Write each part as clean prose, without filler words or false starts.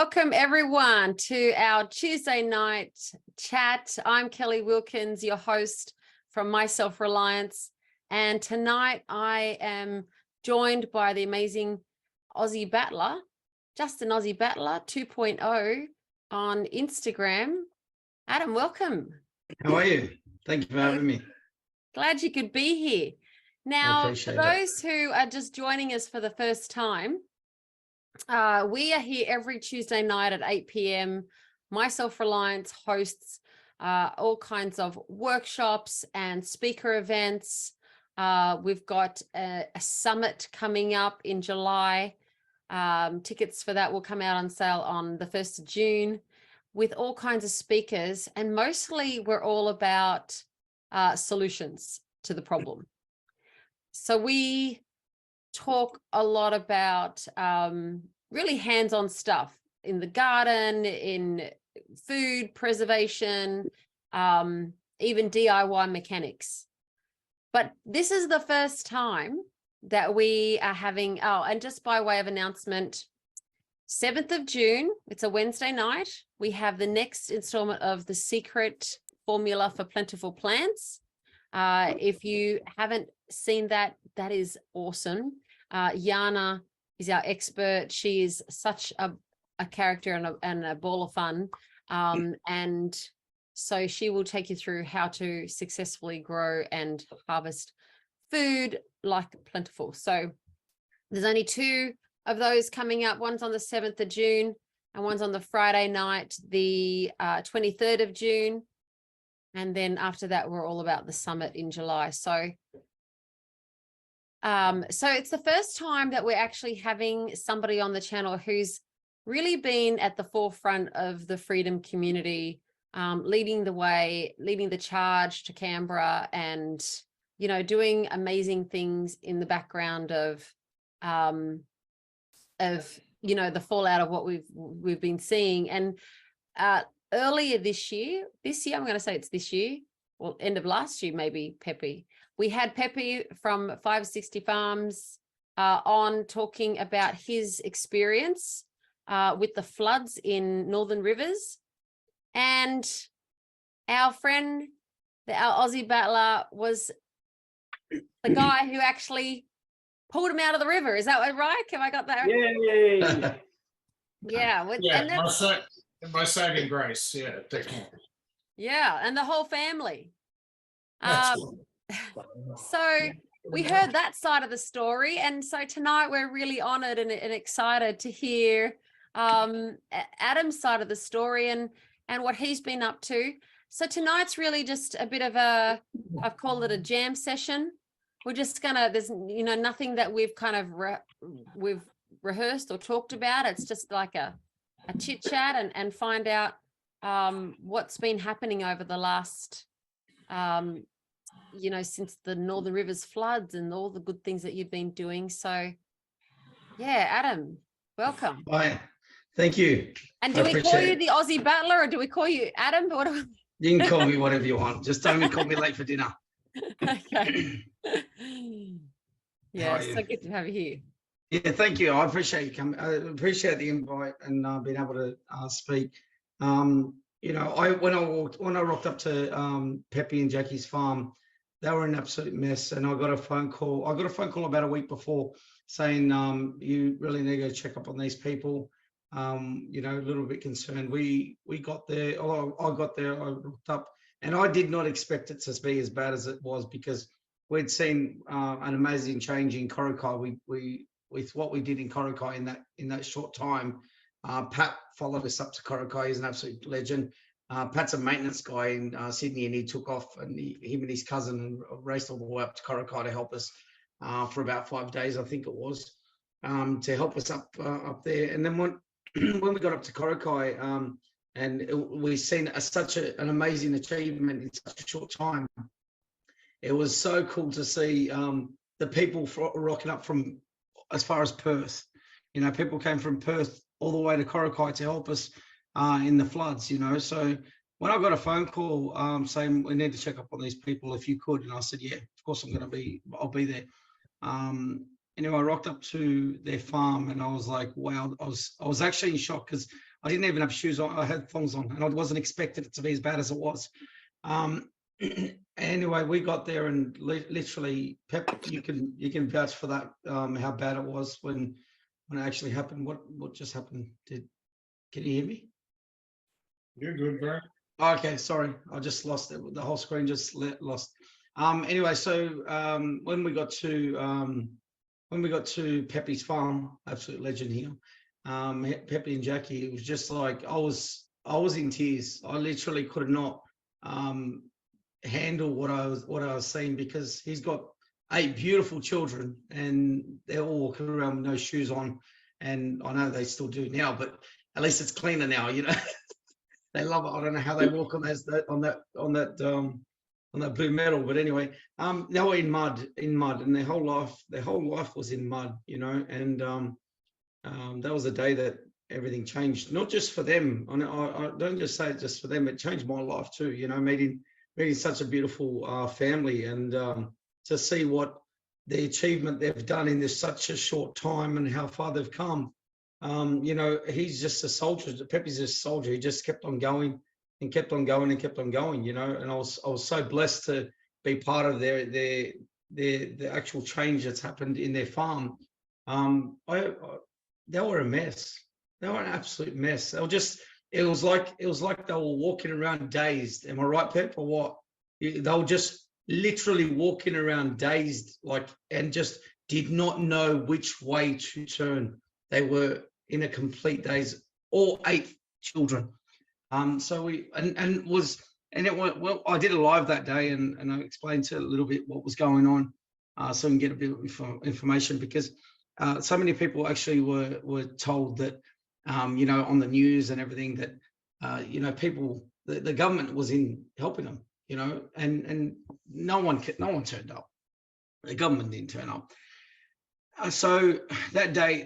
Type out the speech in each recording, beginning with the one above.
Welcome everyone to our Tuesday night chat. I'm Kelly Wilkins, your host from My Self-Reliance. And tonight I am joined by the amazing Aussie Battler, just an Aussie Battler 2.0 on Instagram. Adam, welcome. How are you? Thank you for having me. Glad you could be here. Now, for those who are just joining us for the first time, we are here every Tuesday night at 8 p.m. My Self-Reliance hosts all kinds of workshops and speaker events. We've got a summit coming up in July. Tickets for that will come out on sale on the 1st of June with all kinds of speakers. And mostly we're all about solutions to the problem. So we talk a lot about really hands-on stuff in the garden, in food preservation, even DIY mechanics. But this is the first time that we are having, and just by way of announcement, 7th of June, it's a Wednesday night, we have the next installment of The Secret Formula for Plentiful Plants. If you haven't seen that, that is awesome. Yana is our expert. She is such a character and a ball of fun. And so she will take you through how to successfully grow and harvest food like plentiful. So there's only 2 of those coming up. One's on the 7th of June and one's on the Friday night, the 23rd of June. And then after that, we're all about the summit in July. So it's the first time that we're actually having somebody on the channel who's really been at the forefront of the freedom community, leading the way, leading the charge to Canberra, and, you know, doing amazing things in the background of you know, the fallout of what we've been seeing. And earlier this year, I'm going to say it's this year, well, end of last year, maybe, Pepe. We had Pepe from 560 Farms on talking about his experience with the floods in Northern Rivers. And our friend, our Aussie Battler, was the guy who actually pulled him out of the river. Is that right? Have I got that right? Yeah. My saving grace, yeah, definitely. Yeah, and the whole family. So we heard that side of the story, and so tonight we're really honoured and excited to hear Adam's side of the story and what he's been up to. So tonight's really just a bit of I've called it a jam session. We're just gonna, there's, you know, nothing that we've kind of we've rehearsed or talked about. It's just like a chit chat and find out what's been happening over the last you know, since the Northern Rivers floods and all the good things that you've been doing. So yeah, Adam, welcome. Bye. Thank you. And do we call you the Aussie Battler, or do we call you Adam? You can call me whatever you want. Just don't call me late for dinner. Okay. Yeah, so good to have you here. Yeah, thank you. I appreciate you coming. I appreciate the invite and being able to speak. You know, when I rocked up to Pepe and Jackie's farm, they were an absolute mess, and I got a phone call. I got a phone call about a week before saying, you really need to check up on these people. You know, a little bit concerned. We got there. I got there. I rocked up, and I did not expect it to be as bad as it was, because we'd seen an amazing change in Coraki. With what we did in Coraki in that short time. Pat followed us up to Coraki. He's an absolute legend. Pat's a maintenance guy in Sydney, and he took off, and him and his cousin raced all the way up to Coraki to help us for about 5 days, I think it was, to help us up there. And then when we got up to Coraki, we've seen such an amazing achievement in such a short time. It was so cool to see the people rocking up from as far as Perth. You know, people came from Perth all the way to Coraki to help us in the floods, you know. So when I got a phone call saying we need to check up on these people if you could, and I said, yeah, of course I'll be there. Anyway, I rocked up to their farm, and I was like, wow, I was actually in shock, because I didn't even have shoes on. I had thongs on, and I wasn't expecting it to be as bad as it was. Anyway, we got there, and literally, Pep, you can vouch for that. How bad it was when it actually happened. What just happened? Can you hear me? You're good, bro. Okay, sorry, I just lost it. The whole screen just lost. Anyway, so when we got to Pepe's farm, absolute legend here, Pepe and Jackie, it was just like I was in tears. I literally could not handle what I was seeing, because he's got 8 beautiful children and they're all walking around with no shoes on, and I know they still do now, but at least it's cleaner now, you know. They love it. I don't know how they walk on that blue metal, but anyway, they were in mud, and their whole life was in mud, you know. And that was a day that everything changed, not just for them. I don't just say it just for them; it changed my life too. You know, meeting such a beautiful family, and to see what the achievement they've done in this such a short time and how far they've come. You know, he's just a soldier. Pepe's a soldier. He just kept on going and kept on going and kept on going, you know. And I was so blessed to be part of the actual change that's happened in their farm. They were a mess. They were an absolute mess. It was like they were walking around dazed. Am I right, Pep, or what? They were just literally walking around dazed, and just did not know which way to turn. They were in a complete daze, all 8 children. So it went well. I did a live that day, and I explained to a little bit what was going on, so we can get a bit of information, because so many people actually were told that, you know, on the news and everything, that you know, the government was in helping them, you know, and no one turned up. The government didn't turn up. So that day,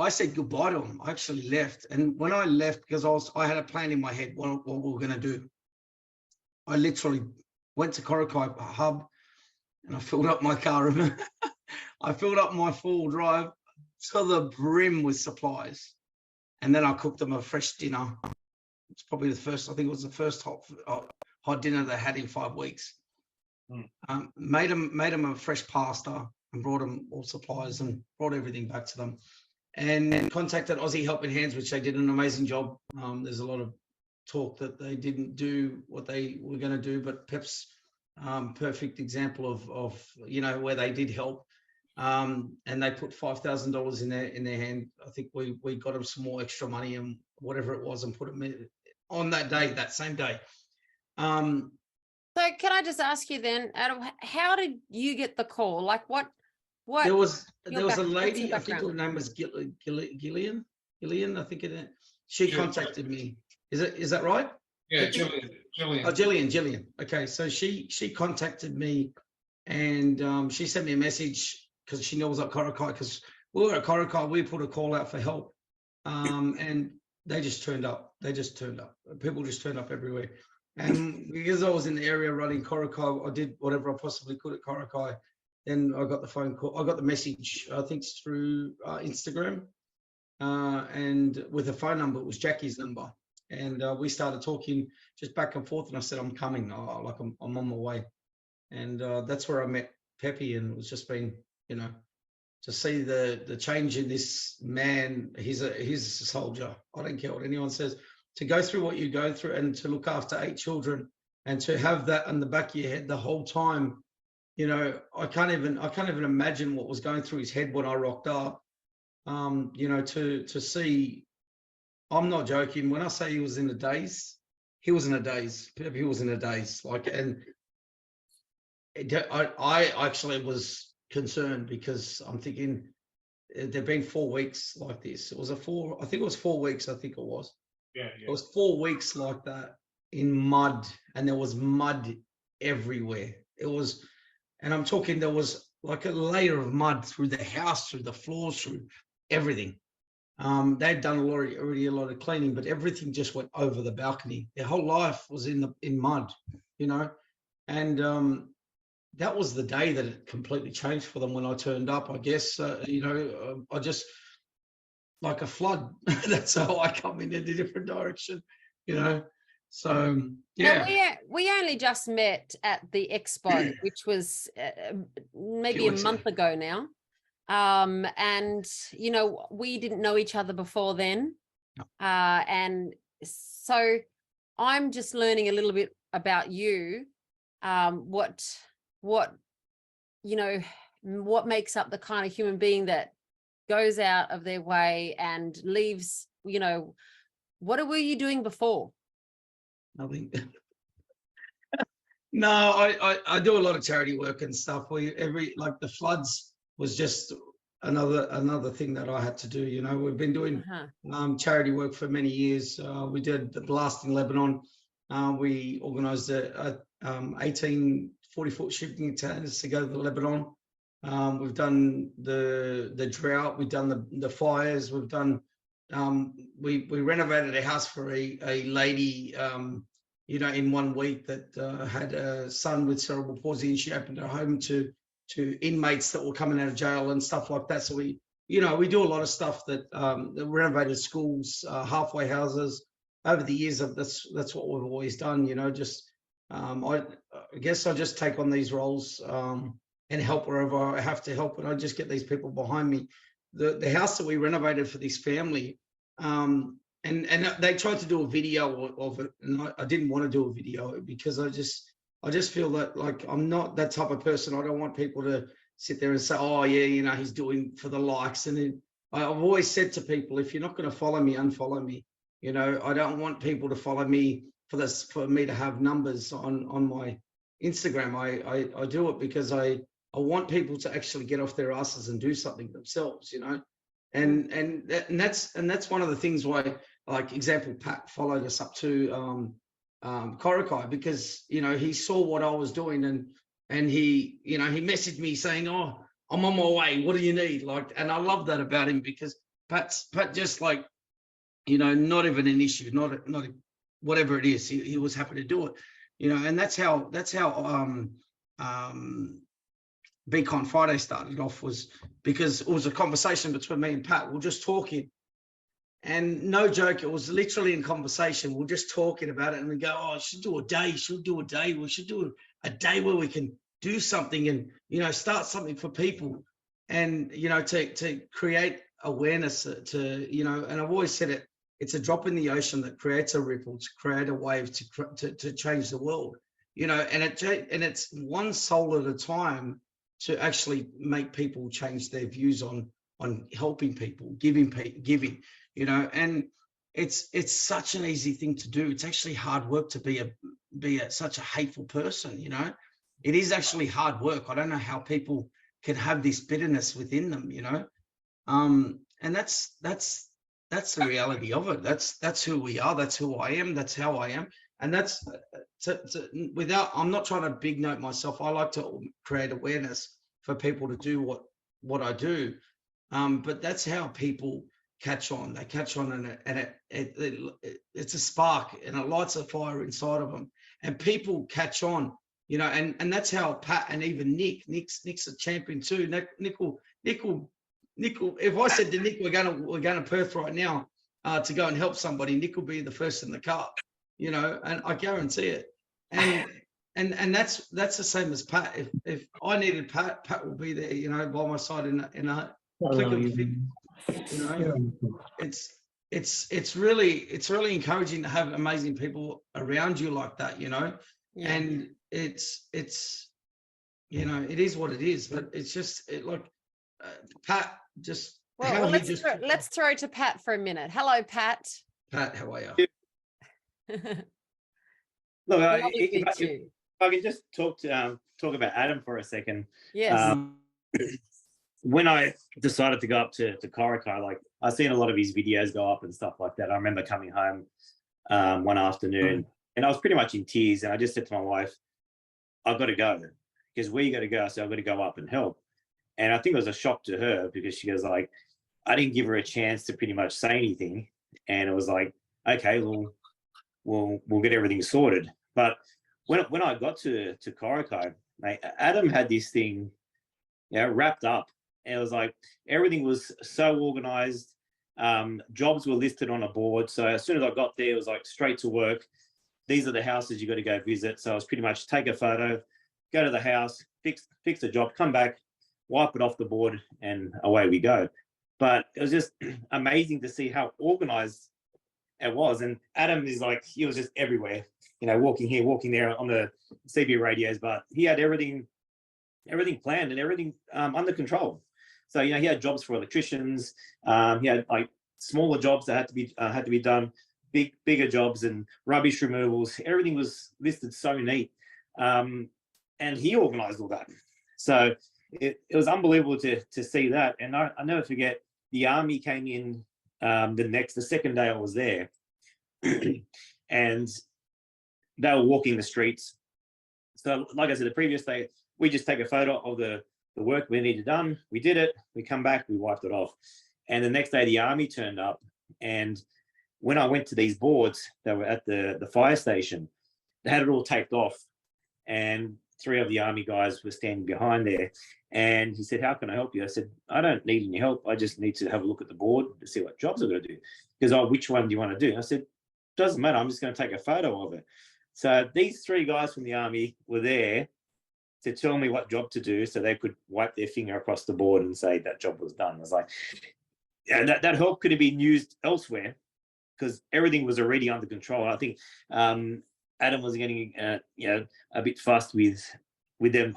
I said goodbye to him. I actually left, and when I left, because I had a plan in my head what we were going to do. I literally went to Coraki hub, and I filled up my car. I filled up my 4-wheel drive to the brim with supplies, and then I cooked them a fresh dinner. It's probably the first hot dinner they had in 5 weeks. Made them a fresh pasta, and brought them all supplies and brought everything back to them, and contacted Aussie Helping Hands, which they did an amazing job. There's a lot of talk that they didn't do what they were going to do, but Pep's perfect example of you know, where they did help, and they put $5,000 in their hand. I think we got them some more extra money and whatever it was, and put them in on that same day. So can I just ask you then, Adam, how did you get the call? Like what? There was a lady, I think her name was Gillian, I think it. She contacted me. Is that right? Yeah, Jillian. Oh, Gillian. Okay, so she contacted me, and she sent me a message, because she knows at Coraki, because we were at Coraki, we put a call out for help, and they just turned up. People just turned up everywhere. And because I was in the area running Coraki, I did whatever I possibly could at Coraki. Then I got the phone call. I got the message, I think it's through Instagram, and with a phone number. It was Jackie's number. And we started talking just back and forth. And I said, I'm coming. I'm on my way. And that's where I met Pepe. And it's just been, you know, to see the change in this man. He's a soldier. I don't care what anyone says. To go through what you go through, and to look after 8 children, and to have that in the back of your head the whole time, you know, I can't even imagine what was going through his head when I rocked up. You know, to see, I'm not joking when I say he was in a daze. He was in a daze. He was in a daze. And I actually was concerned, because I'm thinking there've been 4 weeks like this. I think it was 4 weeks. I think it was. Yeah. It was 4 weeks like that in mud, and there was mud everywhere. And I'm talking, there was like a layer of mud through the house, through the floors, through everything. They'd done already a lot of cleaning, but everything just went over the balcony. Their whole life was in mud, you know. And that was the day that it completely changed for them when I turned up, I guess. You know, like a flood. That's how I come in a different direction, you know. So yeah. Now we only just met at the expo, which was maybe a month ago now. And you know, we didn't know each other before then. And so I'm just learning a little bit about you. What you know, what makes up the kind of human being that goes out of their way and leaves, you know, what were you doing before? Nothing. No, I do a lot of charity work and stuff. Like the floods was just another thing that I had to do. You know, we've been doing charity work for many years. We did the blast in Lebanon. We organised a 18 40-foot shipping containers to go to Lebanon. We've done the drought. We've done the fires. We've done. We renovated a house for a lady. You know, in 1 week that had a son with cerebral palsy, and she opened her home to inmates that were coming out of jail and stuff like that. So we do a lot of stuff that renovated schools, halfway houses. Over the years, that's what we've always done. You know, just I guess I just take on these roles and help wherever I have to help, and I just get these people behind me. The house that we renovated for this family. And they tried to do a video of it, and I didn't want to do a video because I just feel that, like, I'm not that type of person. I don't want people to sit there and say, oh yeah, you know, he's doing for the likes. And then I've always said to people, if you're not going to follow me, unfollow me. You know, I don't want people to follow me for me to have numbers on my Instagram. I do it because I want people to actually get off their asses and do something themselves, you know. And that's one of the things why, like, example, Pat followed us up to Coraki, because, you know, he saw what I was doing, and he, you know, he messaged me saying, oh, I'm on my way, what do you need? Like, and I love that about him, because Pat just, like, you know, not even an issue, not whatever it is, he was happy to do it, you know. And that's how Beacon Friday started off, was because it was a conversation between me and Pat. We're just talking, and no joke, it was literally in conversation. We're just talking about it, and we go, oh, I should do a day. We should do a day where we can do something and, you know, start something for people, and, you know, to create awareness to, you know. And I've always said it, it's a drop in the ocean that creates a ripple, to create a wave, to change the world, you know. And it's one soul at a time, to actually make people change their views on helping people, giving, you know. And it's such an easy thing to do. It's actually hard work to be such a hateful person, you know. It is actually hard work. I don't know how people can have this bitterness within them, you know. And that's the reality of it. That's who we are. That's who I am. That's how I am. And that's without, I'm not trying to big note myself. I like to create awareness for people to do what I do. But that's how people catch on. They catch on, and it's a spark, and it lights a fire inside of them, and people catch on, you know. And that's how Pat, and even Nick's a champion too. Nick will, if I said to Nick, we're going to Perth right now to go and help somebody, Nick will be the first in the car, you know, and I guarantee it. And that's the same as Pat. If I needed Pat will be there, you know, by my side in a click of a finger, you know. It's really encouraging to have amazing people around you like that, you know. Yeah. And it's you know, it is what it is, but it's just Pat just. Well, let's throw to Pat for a minute. Hello, Pat. Pat, how are you? Look, if I can just talk about Adam for a second. Yes. When I decided to go up to Coraki, like, I've seen a lot of his videos go up and stuff like that. I remember coming home one afternoon, and I was pretty much in tears, and I just said to my wife, I've got to go, because where you got to go? So I've got to go up and help. And I think it was a shock to her, because she goes, like, I didn't give her a chance to pretty much say anything. And it was like, okay, well, we'll get everything sorted. But when I got to Coraki, mate, Adam had this thing, you know, wrapped up, and it was like everything was so organized. Jobs were listed on a board. So as soon as I got there, it was like straight to work. These are the houses you got to go visit. So I was pretty much take a photo, go to the house, fix the job, come back, wipe it off the board, and away we go. But it was just amazing to see how organized it was. And Adam is like, he was just everywhere, walking here, walking there on the CB radios, but he had everything planned and everything under control. So, he had jobs for electricians. He had like smaller jobs that had to be done, bigger jobs and rubbish removals. Everything was listed so neat. And he organized all that. So it was unbelievable to see that. And I never forget, the army came in the second day I was there, and they were walking the streets. So like I said, the previous day, we just take a photo of the work we needed done. We did it. We come back, we wiped it off. And the next day, the army turned up. And when I went to these boards that were at the fire station, they had it all taped off. And 3 of the army guys were standing behind there. And he said, "How can I help you?" I said, "I don't need any help. I just need to have a look at the board to see what jobs I'm going to do." He goes, "Oh, which one do you want to do?" I said, "Doesn't matter. I'm just going to take a photo of it." So these 3 guys from the army were there to tell me what job to do so they could wipe their finger across the board and say that job was done. I was like, yeah, that help could have been used elsewhere because everything was already under control. I think Adam was getting, a bit fussed with them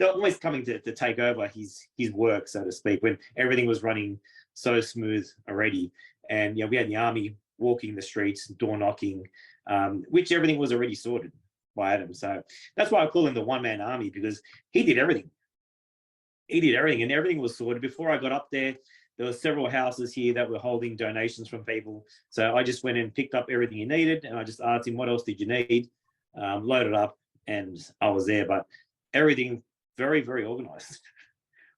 they're almost coming to take over his work, so to speak, when everything was running so smooth already. And, we had the army walking the streets, door knocking, which everything was already sorted by Adam. So that's why I call him the one-man army, because he did everything. And everything was sorted. Before I got up there were several houses here that were holding donations from people. So I just went and picked up everything he needed, and I just asked him, "What else did you need?" Loaded up, and I was there. But everything very, very organized.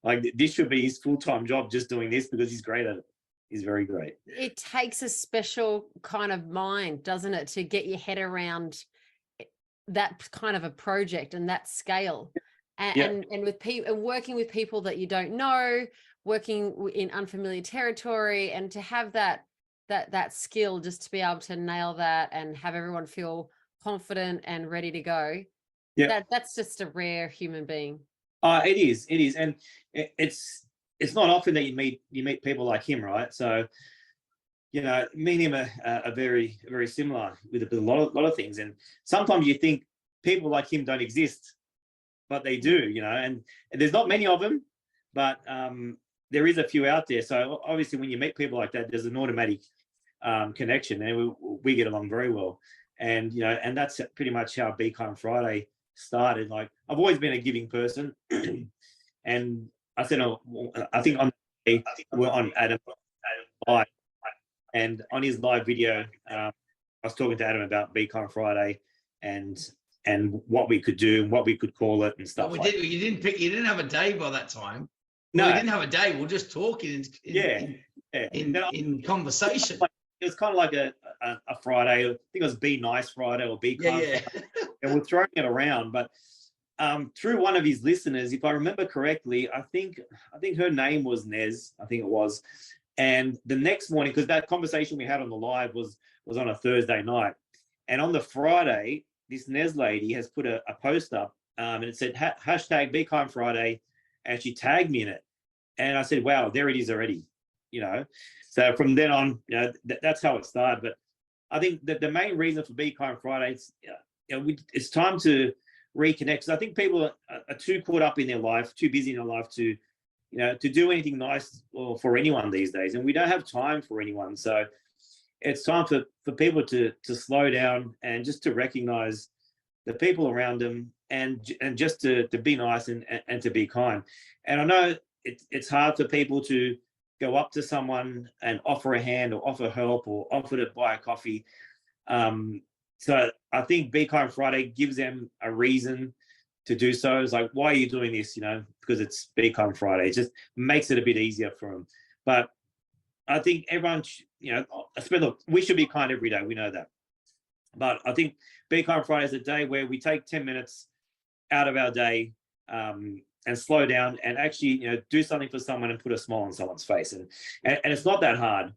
Like, this should be his full-time job, just doing this, because he's great at it. He's very great. It takes a special kind of mind, doesn't it, to get your head around that kind of a project and that scale. And with people, working with people that you don't know, working in unfamiliar territory, and to have that skill, just to be able to nail that and have everyone feel confident and ready to go. Yeah, that's just a rare human being. It is, and it's not often that you meet people like him, right? So, me and him are very, very similar with a lot of things. And sometimes you think people like him don't exist, but they do, and there's not many of them, but there is a few out there. So obviously when you meet people like that, there's an automatic connection, and we get along very well. And, and that's pretty much how Be Kind Friday started. Like, I've always been a giving person. And I said, I think we're on Adam live, and on his live video, I was talking to Adam about Be Kind Friday and what we could do and what we could call it and stuff. You didn't have a day by that time. No, we didn't have a day. We're just talking in conversation. It was kind of like a Friday. I think it was Be Nice Friday or Be Kind Friday. And we're throwing it around. But through one of his listeners, if I remember correctly, I think her name was Nez. I think it was. And the next morning, because that conversation we had on the live was on a Thursday night, and on the Friday, this Nez lady has put a post up, and it said hashtag Be Kind Friday, and she tagged me in it. And I said, wow, there it is already, So from then on, that's how it started. But I think that the main reason for Be Kind Friday, it's time to reconnect. So I think people are too caught up in their life, too busy in their life to do anything nice or for anyone these days. And we don't have time for anyone. So it's time for people to slow down and just to recognize the people around them and just to be nice and to be kind. And I know it's hard for people to go up to someone and offer a hand or offer help or offer to buy a coffee. So I think Be Kind Friday gives them a reason to do so. It's like, why are you doing this? Because it's Be Kind Friday. It just makes it a bit easier for them. But I think everyone, we should be kind every day. We know that. But I think Be Kind Friday is a day where we take 10 minutes out of our day and slow down and actually, do something for someone and put a smile on someone's face. And it's not that hard.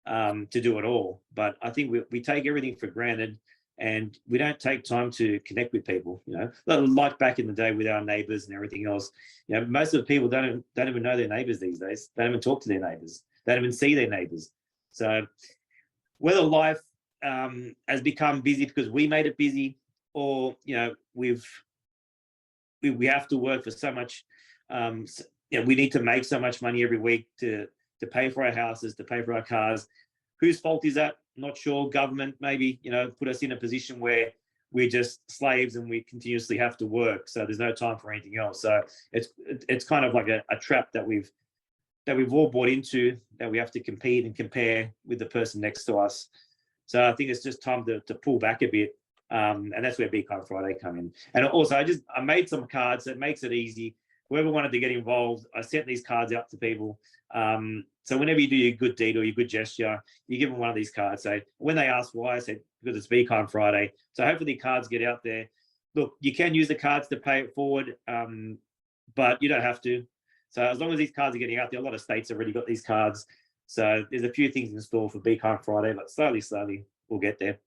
to do it all. But I think we take everything for granted, and we don't take time to connect with people. Like back in the day with our neighbours and everything else. Most of the people don't even know their neighbours these days. They don't even talk to their neighbours. They don't even see their neighbours. So whether life has become busy because we made it busy, or we have to work for so much. We need to make so much money every week to pay for our houses, to pay for our cars. Whose fault is that? Not sure. Government maybe, put us in a position where we're just slaves and we continuously have to work. So there's no time for anything else. So it's kind of like a trap that we've all bought into, that we have to compete and compare with the person next to us. So I think it's just time to pull back a bit. And that's where Be Kind Friday come in. And also I made some cards that makes it easy. Whoever wanted to get involved, I sent these cards out to people. So whenever you do your good deed or your good gesture, you give them one of these cards. So when they ask why, I said, because it's Be Kind Friday. So hopefully cards get out there. Look, you can use the cards to pay it forward, but you don't have to. So as long as these cards are getting out there, a lot of states have already got these cards. So there's a few things in store for Be Kind Friday, but slowly we'll get there.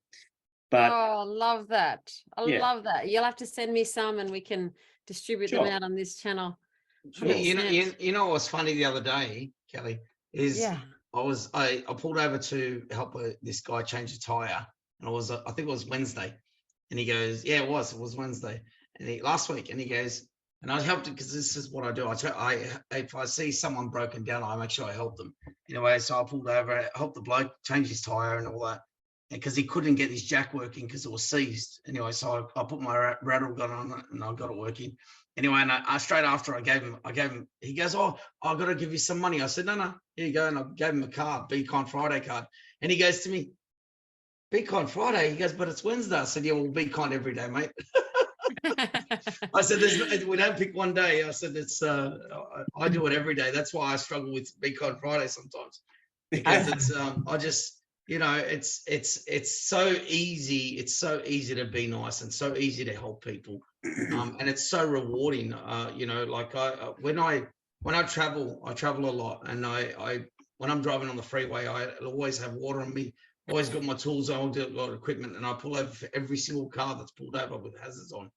But love that. Love that. You'll have to send me some and we can distribute them out on this channel. You know what's funny the other day, Kelly, is I pulled over to help this guy change a tire, and I think it was Wednesday, and he goes, yeah, it was Wednesday, and last week, and he goes, and I helped him because this is what I do. If I see someone broken down, I make sure I help them. Anyway, so I pulled over, helped the bloke change his tire and all that, because he couldn't get his jack working because it was seized. Anyway, so I put my rattle gun on it and I got it working. Anyway, and I straight after I gave him, he goes, oh, I've got to give you some money. I said, no, here you go. And I gave him a card, Be Kind Friday card. And he goes to me, Be Kind Friday? He goes, but it's Wednesday. I said, yeah, well, be kind every day, mate. I said, we don't pick one day. I said, I do it every day. That's why I struggle with Be Kind Friday sometimes, because it's so easy. It's so easy to be nice and so easy to help people. And it's so rewarding. When I travel a lot, and when I'm driving on the freeway, I always have water on me. Always got my tools on, do a lot of equipment, and I pull over for every single car that's pulled over with hazards on.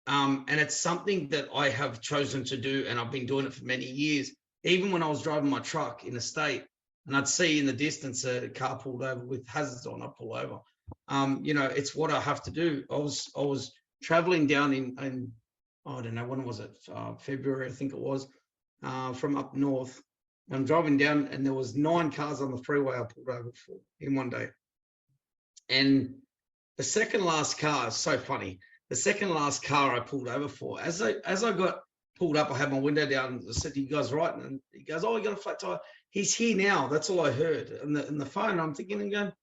And it's something that I have chosen to do, and I've been doing it for many years. Even when I was driving my truck in the state, and I'd see in the distance a car pulled over with hazards on, I'd pull over. It's what I have to do. I was traveling down in I don't know, when was it? February, I think it was, from up north. I'm driving down, and there was 9 cars on the freeway I pulled over for in one day. And the second last car is so funny. The second last car I pulled over for, as I got pulled up, I had my window down, and I said, you guys right? And he goes, oh, you got a flat tire? He's here now. That's all I heard. And the phone, I'm thinking and going.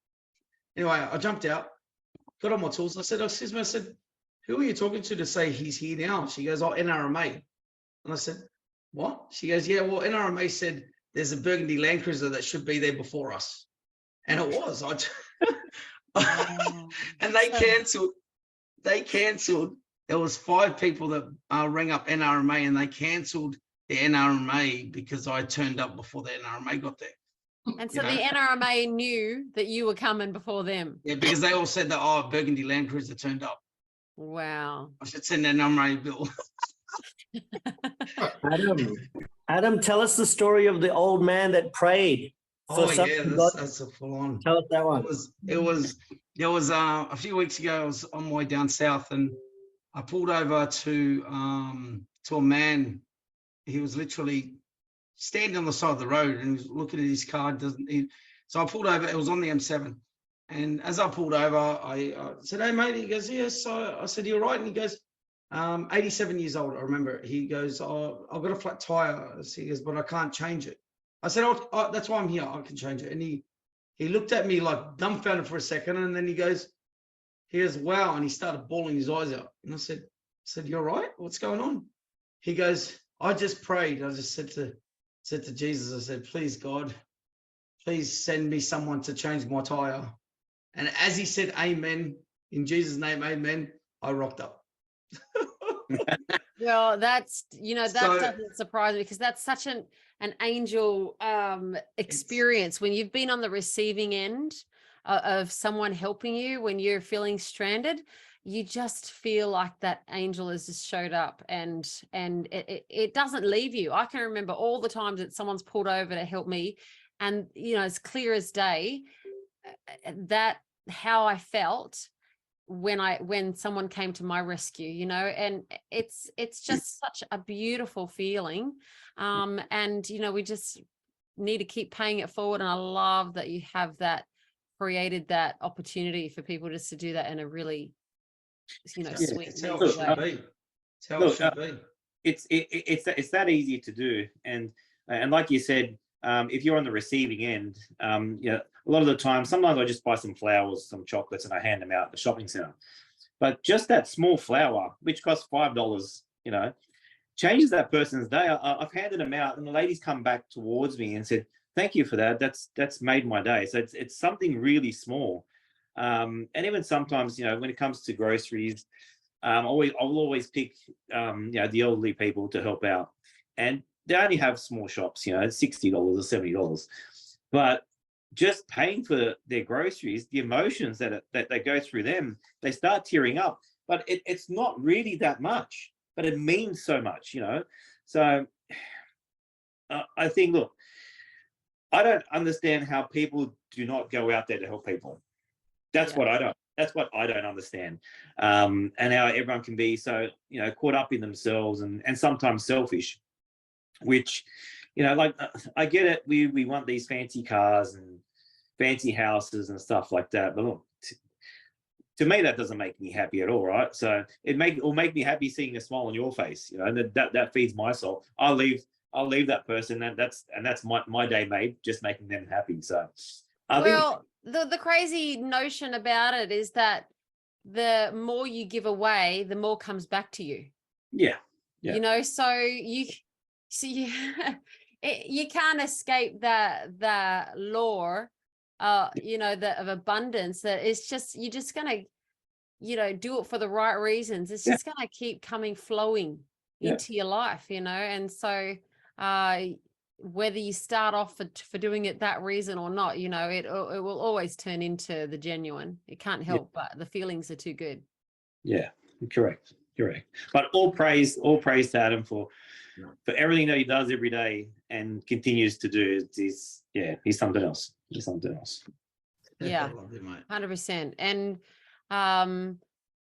Anyway, I jumped out, got on my tools. I said, oh, excuse me. I said, who are you talking to say he's here now? She goes, oh, NRMA. And I said, what? She goes, yeah, well, NRMA said there's a burgundy Land Cruiser that should be there before us. And it was. And they cancelled. There was 5 people that rang up NRMA, and they cancelled the NRMA because I turned up before the NRMA got there. And so the NRMA knew that you were coming before them. Yeah, because they all said that, oh, burgundy Land Cruiser turned up. Wow. I should send an NRMA bill. Adam, tell us the story of the old man that prayed. That's a full on. Tell us that one. It was a few weeks ago. I was on my way down south, and I pulled over to a man. He was literally standing on the side of the road, and he was looking at his car. So I pulled over. It was on the M7, and as I pulled over, I said, "Hey, mate." He goes, "Yes." So I said, "You're right." And he goes, 87 years old. I remember. He goes, "Oh, I've got a flat tire." He goes, "But I can't change it." I said, "Oh, that's why I'm here. I can change it." And he looked at me like dumbfounded for a second, and then he goes, "Wow," and he started bawling his eyes out. And I said, "You're right. What's going on?" He goes, "I just prayed. I just said to Jesus, I said, please, God, please send me someone to change my tire." And as he said, "Amen," in Jesus' name, amen, I rocked up. Well, that doesn't surprise me, because that's such an angel experience when you've been on the receiving end of someone helping you when you're feeling stranded. You just feel like that angel has just showed up, and it doesn't leave you. I can remember all the times that someone's pulled over to help me, and you know, it's clear as day that how I felt when someone came to my rescue, you know, and it's just such a beautiful feeling. And you know, we just need to keep paying it forward. And I love that you have that created that opportunity for people just to do that in a really, you know, sweet It's how it should be. It's how it should be. It's that easy to do, and like you said, if you're on the receiving end, you know, a lot of the time, sometimes I just buy some flowers, some chocolates, and I hand them out at the shopping center. But just that small flower, which costs $5, you know, changes that person's day. I've handed them out, and the lady's come back towards me and said, "Thank you for that. That's made my day." So it's something really small. And even sometimes, you know, when it comes to groceries, I'll always pick, you know, the elderly people to help out, and they only have small shops, you know, $60 or $70, but just paying for their groceries, the emotions that they go through them, they start tearing up. But it's not really that much, but it means so much, you know. So I think, look, I don't understand how people do not go out there to help people. That's what I don't understand. And how everyone can be so, you know, caught up in themselves and sometimes selfish, which, you know, like, I get it. We want these fancy cars and fancy houses and stuff like that. But look, to me, that doesn't make me happy at all, right? So it'll make me happy seeing a smile on your face, you know, and that feeds my soul. I'll leave that person, and that's my day made, just making them happy. So the crazy notion about it is that the more you give away, the more comes back to you. Yeah. You know, so you can't escape the law, you know, of abundance. That it's just, you're just gonna, you know, do it for the right reasons. It's just gonna keep flowing into your life, you know. And so whether you start off for doing it that reason or not, you know, it will always turn into the genuine. It can't help, but the feelings are too good. Yeah, correct. But all praise to Adam for everything that he does every day and continues to do. He's something else. Yeah, 100%. And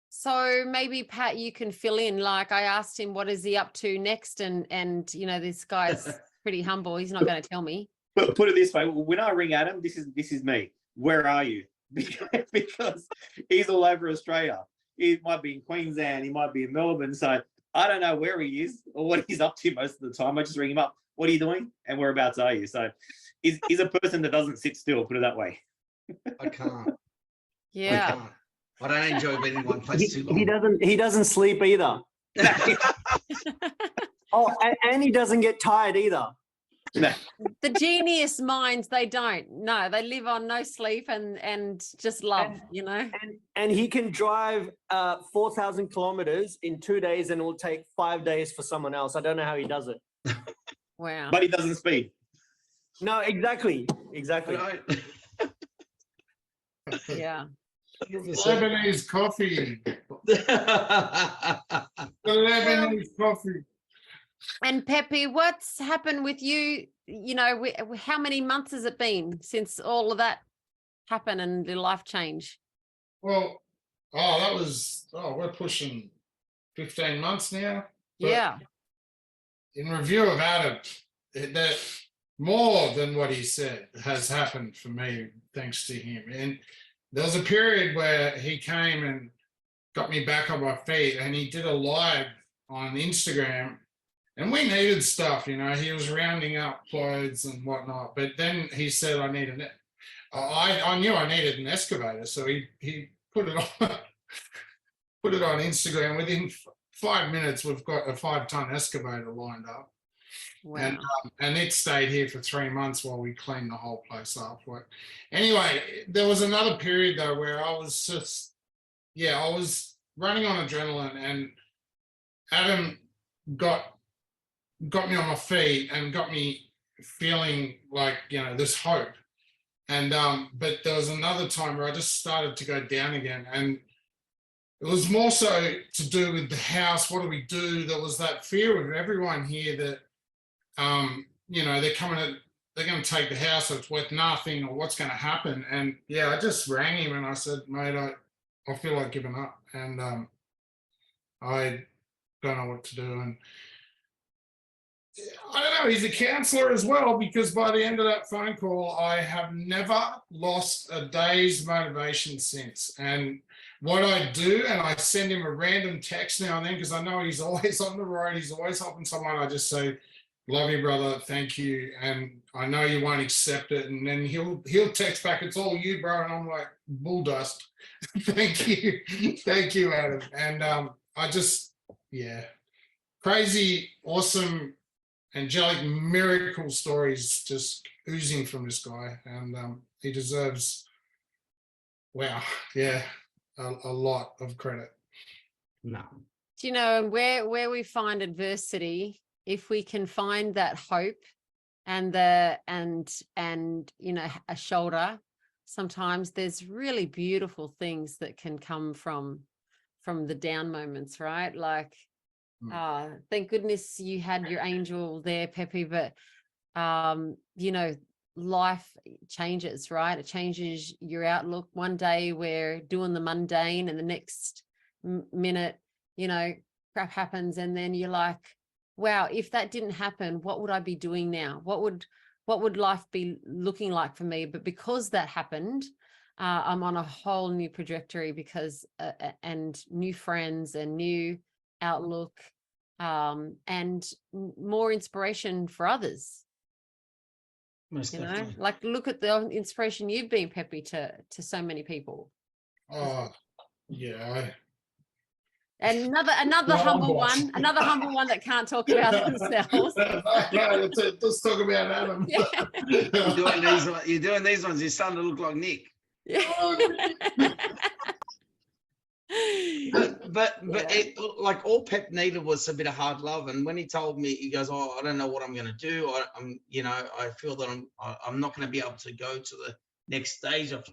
so maybe Pat, you can fill in. Like, I asked him, what is he up to next? And you know, this guy's pretty humble. He's not going to tell me. But put it this way: when I ring Adam, this is me. Where are you? Because he's all over Australia. He might be in Queensland. He might be in Melbourne. So I don't know where he is or what he's up to most of the time. I just ring him up. What are you doing? And whereabouts are you? So he's a person that doesn't sit still. Put it that way. I can't. Yeah. I don't enjoy being in one place too long. He doesn't sleep either. And he doesn't get tired either. The genius minds, they don't. No, they live on no sleep and just love, you know. And he can drive 4,000 kilometers in 2 days, and it will take 5 days for someone else. I don't know how he does it. Wow. But he doesn't speed. No, exactly. Yeah. Lebanese coffee. Lebanese coffee. And Pepe, what's happened with you? You know, how many months has it been since all of that happened and the life change? Well, we're pushing 15 months now. Yeah. In review of Adam, that more than what he said has happened for me thanks to him. And there was a period where he came and got me back on my feet, and he did a live on Instagram. And we needed stuff, you know, he was rounding up clothes and whatnot. But then he said, I knew I needed an excavator. So he put it on Instagram. Within 5 minutes, we've got a 5-ton excavator lined up. Wow. And it stayed here for 3 months while we cleaned the whole place up. Anyway, there was another period though where I was just, I was running on adrenaline, and Adam got me on my feet and got me feeling like, there's hope. And but there was another time where I just started to go down again, and it was more so to do with the house. What do we do? There was that fear of everyone here that they're going to take the house, or it's worth nothing, or what's going to happen. And yeah, I just rang him and I said, mate, I feel like giving up, and I don't know what to do. And I don't know, he's a counselor as well, because by the end of that phone call, I have never lost a day's motivation since. And what I do, and I send him a random text now and then, because I know he's always on the road, he's always helping someone. I just say, love you, brother, thank you, and I know you won't accept it. And then he'll text back, it's all you, bro. And I'm like, bull dust. Thank you, Adam. And I just, crazy, awesome, angelic miracle stories just oozing from this guy, and he deserves, a lot of credit. No. Do you know where we find adversity, if we can find that hope and a shoulder, sometimes there's really beautiful things that can come from the down moments, right? Like, thank goodness you had your angel there, Pepe, but life changes, right? It changes your outlook. One day we're doing the mundane, and the next minute, crap happens, and then you're like, wow, if that didn't happen, what would I be doing now? What would life be looking like for me? But because that happened, I'm on a whole new trajectory, because and new friends and new outlook, and more inspiration for others. Most definitely. Like, look at the inspiration you've been, Pepe, to so many people. Oh, yeah. And another humble one, that can't talk about themselves. Let's talk about Adam. Yeah. You're doing these ones. You're starting to look like Nick. Yeah. But it, like, all Pep needed was a bit of hard love. And when he told me, he goes, "Oh, I don't know what I'm going to do. I feel that I'm not going to be able to go to the next stage." And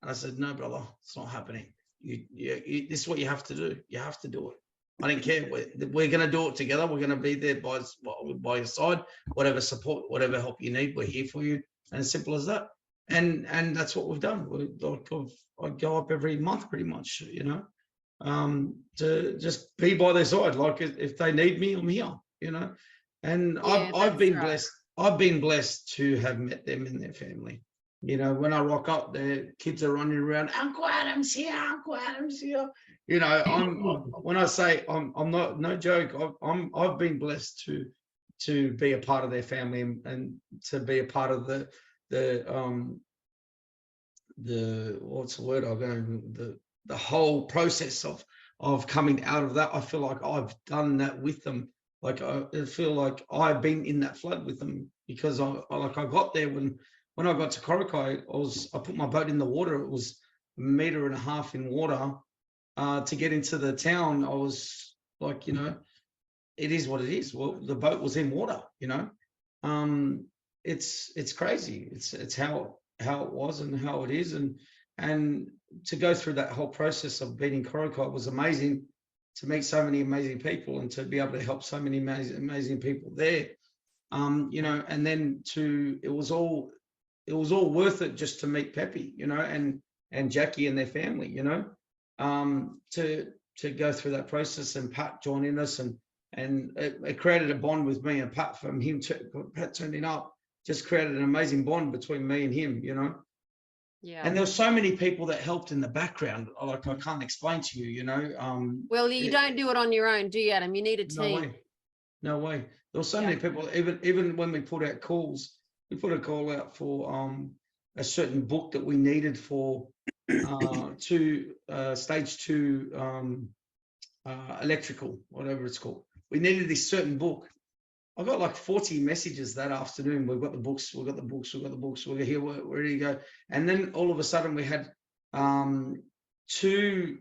I said, "No, brother, it's not happening. This is what you have to do. You have to do it. I don't care. We're going to do it together. We're going to be there by your side. Whatever support, whatever help you need, we're here for you. And as simple as that." And that's what we've done. I go up every month, pretty much, to just be by their side. Like, if they need me, I'm here, And I've been right. Blessed. I've been blessed to have met them and their family. When I rock up, their kids are running around. Uncle Adam's here. Uncle Adam's here. When I say I'm not, no joke. I've been blessed to be a part of their family, and to be a part of the what's the word? The whole process of coming out of that. I feel like I've done that with them. Like, I feel like I've been in that flood with them, because I got there when I got to Coraki. I put my boat in the water. It was 1.5 meters in water. To get into the town, I was like, it is what it is. Well, the boat was in water. It's crazy. It's how it was and how it is, and to go through that whole process of being in Coraki was amazing. To meet so many amazing people, and to be able to help so many amazing people there, and then it was all worth it just to meet Pepe, and Jackie and their family, to go through that process, and Pat joining us, and it created a bond with me and Pat. From him to Pat turning up, just created an amazing bond between me and him, Yeah. And there were so many people that helped in the background. Like, I can't explain to you, Well, you don't do it on your own, do you, Adam? You need a team. No way. There were so many people. Even when we put out calls, we put a call out for a certain book that we needed for stage 2 electrical, whatever it's called. We needed this certain book. I got like 40 messages that afternoon. We've got the books. We're here. We're ready to go. And then all of a sudden we had two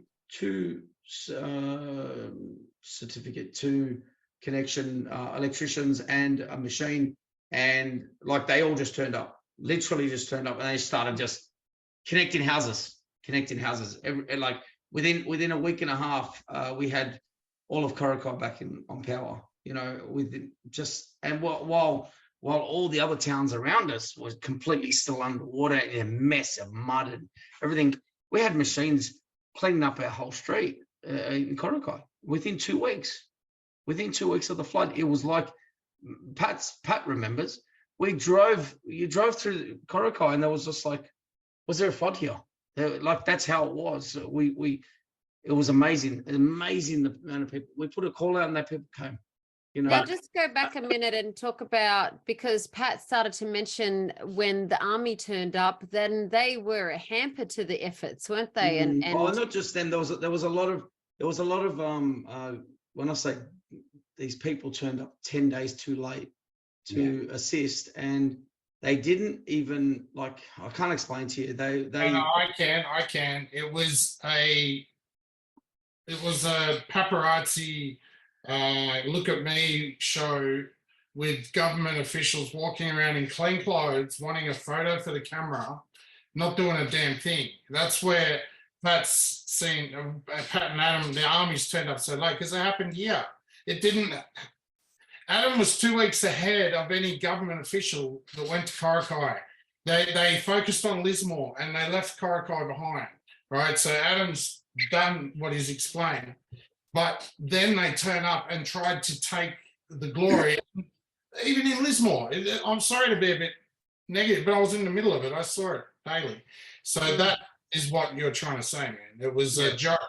certificate, 2 connection electricians, and a machine and like they all just turned up, literally just turned up, and they started just connecting houses. Like within a week and a half, we had all of Coraki back on power. You know, while all the other towns around us was completely still underwater in a mess of mud and everything. We had machines cleaning up our whole street in Coraki within 2 weeks. Within 2 weeks of the flood, it was like Pat remembers. You drove through Coraki, and there was just like, was there a flood here? Like that's how it was. It was amazing the amount of people. We put a call out, and that people came. You know, just go back a minute and talk about, because Pat started to mention when the army turned up, then they were a hamper to the efforts, weren't they? And not just them. There was a lot of when I say these people turned up 10 days too late to assist, and they didn't even, like, I can't explain to you. They No, I can. It was a paparazzi look at me show with government officials walking around in clean clothes, wanting a photo for the camera, not doing a damn thing. That's where Pat's seen, Pat and Adam, the armies turned up so late, because it happened here. It didn't. Adam was 2 weeks ahead of any government official that went to Coraki. They focused on Lismore and they left Coraki behind, right? So Adam's done what he's explained. But then they turn up and tried to take the glory, even in Lismore. I'm sorry to be a bit negative, but I was in the middle of it. I saw it daily. So that is what you're trying to say, man. It was a joke.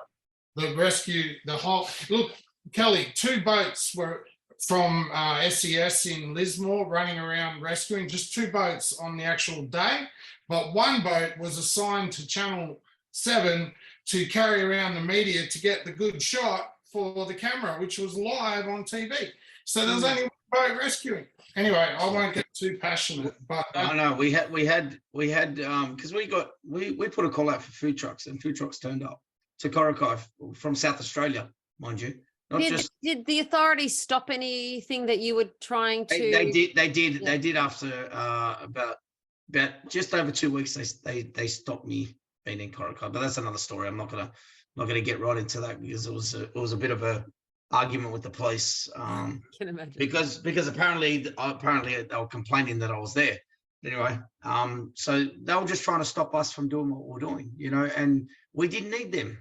The rescue, the whole, look, Kelly, 2 boats were from SES in Lismore running around rescuing, just 2 boats on the actual day. But 1 boat was assigned to Channel 7 to carry around the media to get the good shot for the camera, which was live on TV. So there's only 1 boat rescuing. Anyway, I won't get too passionate, but no, we had because we put a call out for food trucks, and food trucks turned up to Coraki from South Australia, mind you. Did the authorities stop anything that you were trying to? They did after about just over 2 weeks. They stopped me being in Coraki, but that's another story. I'm not gonna get right into that, because it was a bit of a argument with the police. Can imagine. Because apparently they were complaining that I was there. Anyway, so they were just trying to stop us from doing what we're doing, you know, and we didn't need them.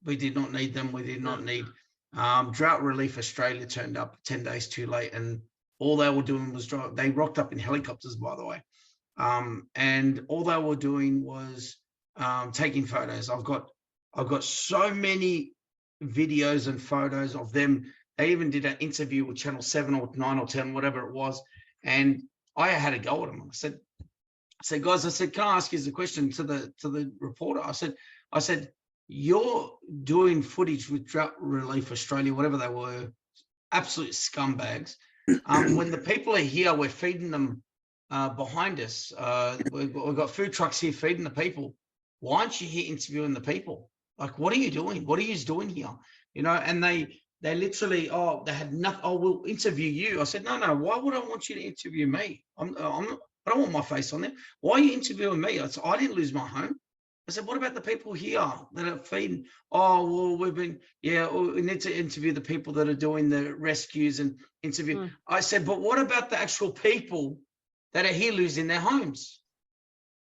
We did not need them. We did not need. Drought Relief Australia turned up 10 days too late, and all they were doing was drive. They rocked up in helicopters, by the way, and all they were doing was taking photos. I've got so many videos and photos of them. They even did an interview with Channel 7 or 9 or 10, whatever it was, and I had a go at them. I said, guys, can I ask you a question to the reporter? I said, you're doing footage with Drought Relief Australia, whatever they were, absolute scumbags. When the people are here, we're feeding them behind us. We've got food trucks here feeding the people. Why aren't you here interviewing the people? Like, what are you doing? What are you doing here? You know, and they literally, they had nothing. Oh, we'll interview you. I said, no. Why would I want you to interview me? I don't want my face on there. Why are you interviewing me? I said, I didn't lose my home. I said, what about the people here that are feeding? Oh, well, we need to interview the people that are doing the rescues and interview. I said, but what about the actual people that are here losing their homes?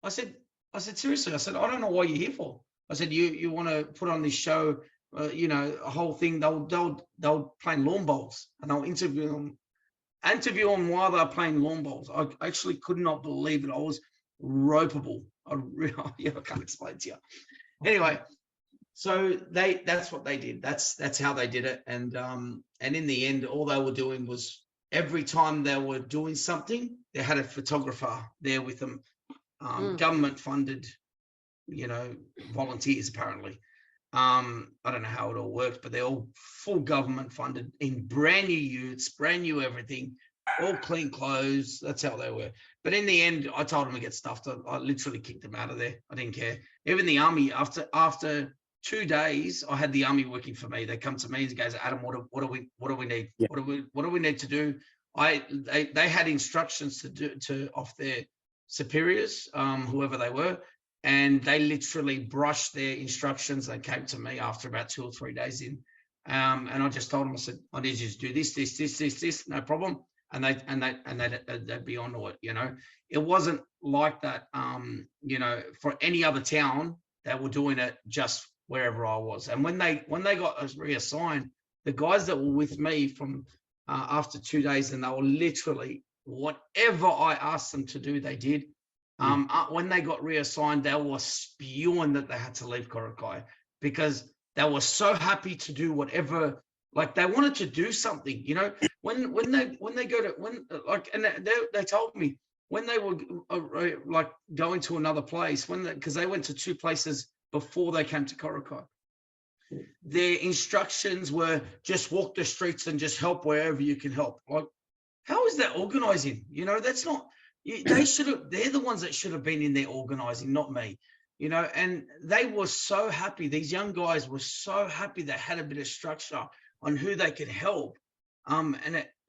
I said, seriously, I said, I don't know what you're here for. I said, you want to put on this show, you know, a whole thing. They'll play lawn bowls, and they'll interview them while they're playing lawn bowls. I actually could not believe it. I was ropeable. I can't explain to you. Anyway, so that's what they did. That's how they did it. And in the end, all they were doing was, every time they were doing something, they had a photographer there with them, government funded, you know, volunteers apparently. I don't know how it all works, but they're all full government funded, in brand new utes, brand new everything, all clean clothes. That's how they were. But in the end, I told them to get stuffed. I literally kicked them out of there. I didn't care. Even the army, after 2 days, I had the army working for me. They come to me and goes, Adam, what do we need? Yeah. What do we need to do? they had instructions off their superiors, whoever they were, and they literally brushed their instructions and came to me after about 2 or 3 days in. And I just told them, I said, I need you to do this, no problem. And they'd be on to it, you know. It wasn't like that, you know, for any other town. They were doing it just wherever I was. And when they got reassigned, the guys that were with me from after 2 days, and they were literally whatever I asked them to do, they did. When they got reassigned, they were spewing that they had to leave Coraki because they were so happy to do whatever. Like they wanted to do something, you know. When they go to and they told me when they were like going to another place, because they went to 2 places before they came to Coraki. Their instructions were just walk the streets and just help wherever you can help. Like, how is that organizing? You know, that's not. They should have. They're the ones that should have been in there organizing, not me. You know, and they were so happy. These young guys were so happy they had a bit of structure on who they could help. And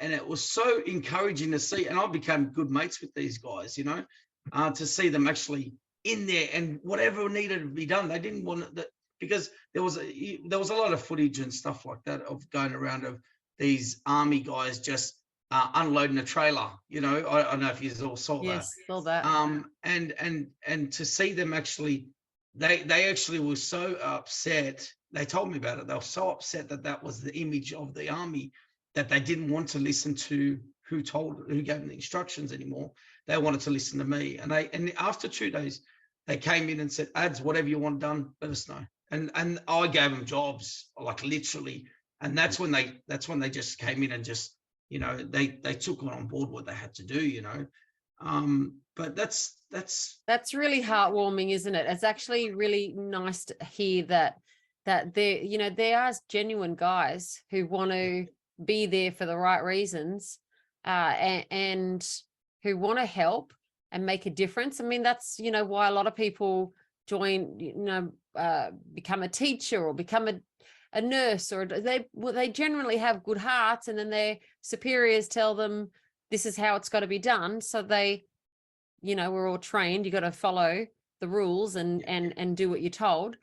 it was so encouraging to see. And I became good mates with these guys, you know, to see them actually in there and whatever needed to be done. They didn't want that because there was a lot of footage and stuff like that of going around of these army guys just unloading a trailer. You know, I don't know if you all saw that. Yes, saw that. And to see them actually, they actually were so upset. They told me about it. They were so upset that was the image of the army, that they didn't want to listen to who gave them the instructions anymore. They wanted to listen to me. And after 2 days, they came in and said, "Ads, whatever you want done, let us know." And I gave them jobs, like literally. And that's when they just came in and just, you know, they took on board what they had to do, you know. But that's really heartwarming, isn't it? It's actually really nice to hear that there, you know, there are genuine guys who want to be there for the right reasons, and who want to help and make a difference. I mean, that's, you know, why a lot of people join, you know, become a teacher or become a nurse, or they generally have good hearts, and then their superiors tell them this is how it's got to be done. So they, you know, we're all trained. You got to follow the rules and do what you're told.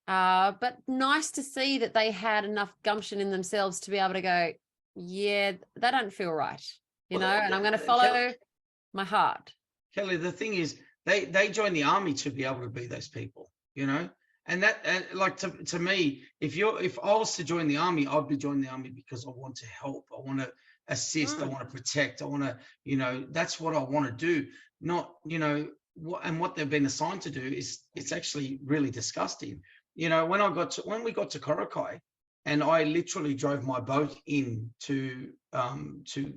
But nice to see that they had enough gumption in themselves to be able to go, yeah, that don't feel right, you know, and I'm going to follow my heart. Kelly, the thing is, they joined the army to be able to be those people, you know, and like to me, if I was to join the army, I'd be joining the army because I want to help, I want to assist, I want to protect, I want to, you know, that's what I want to do. Not, you know, what they've been assigned to do is, it's actually really disgusting. You know, when we got to Coraki, and I literally drove my boat in to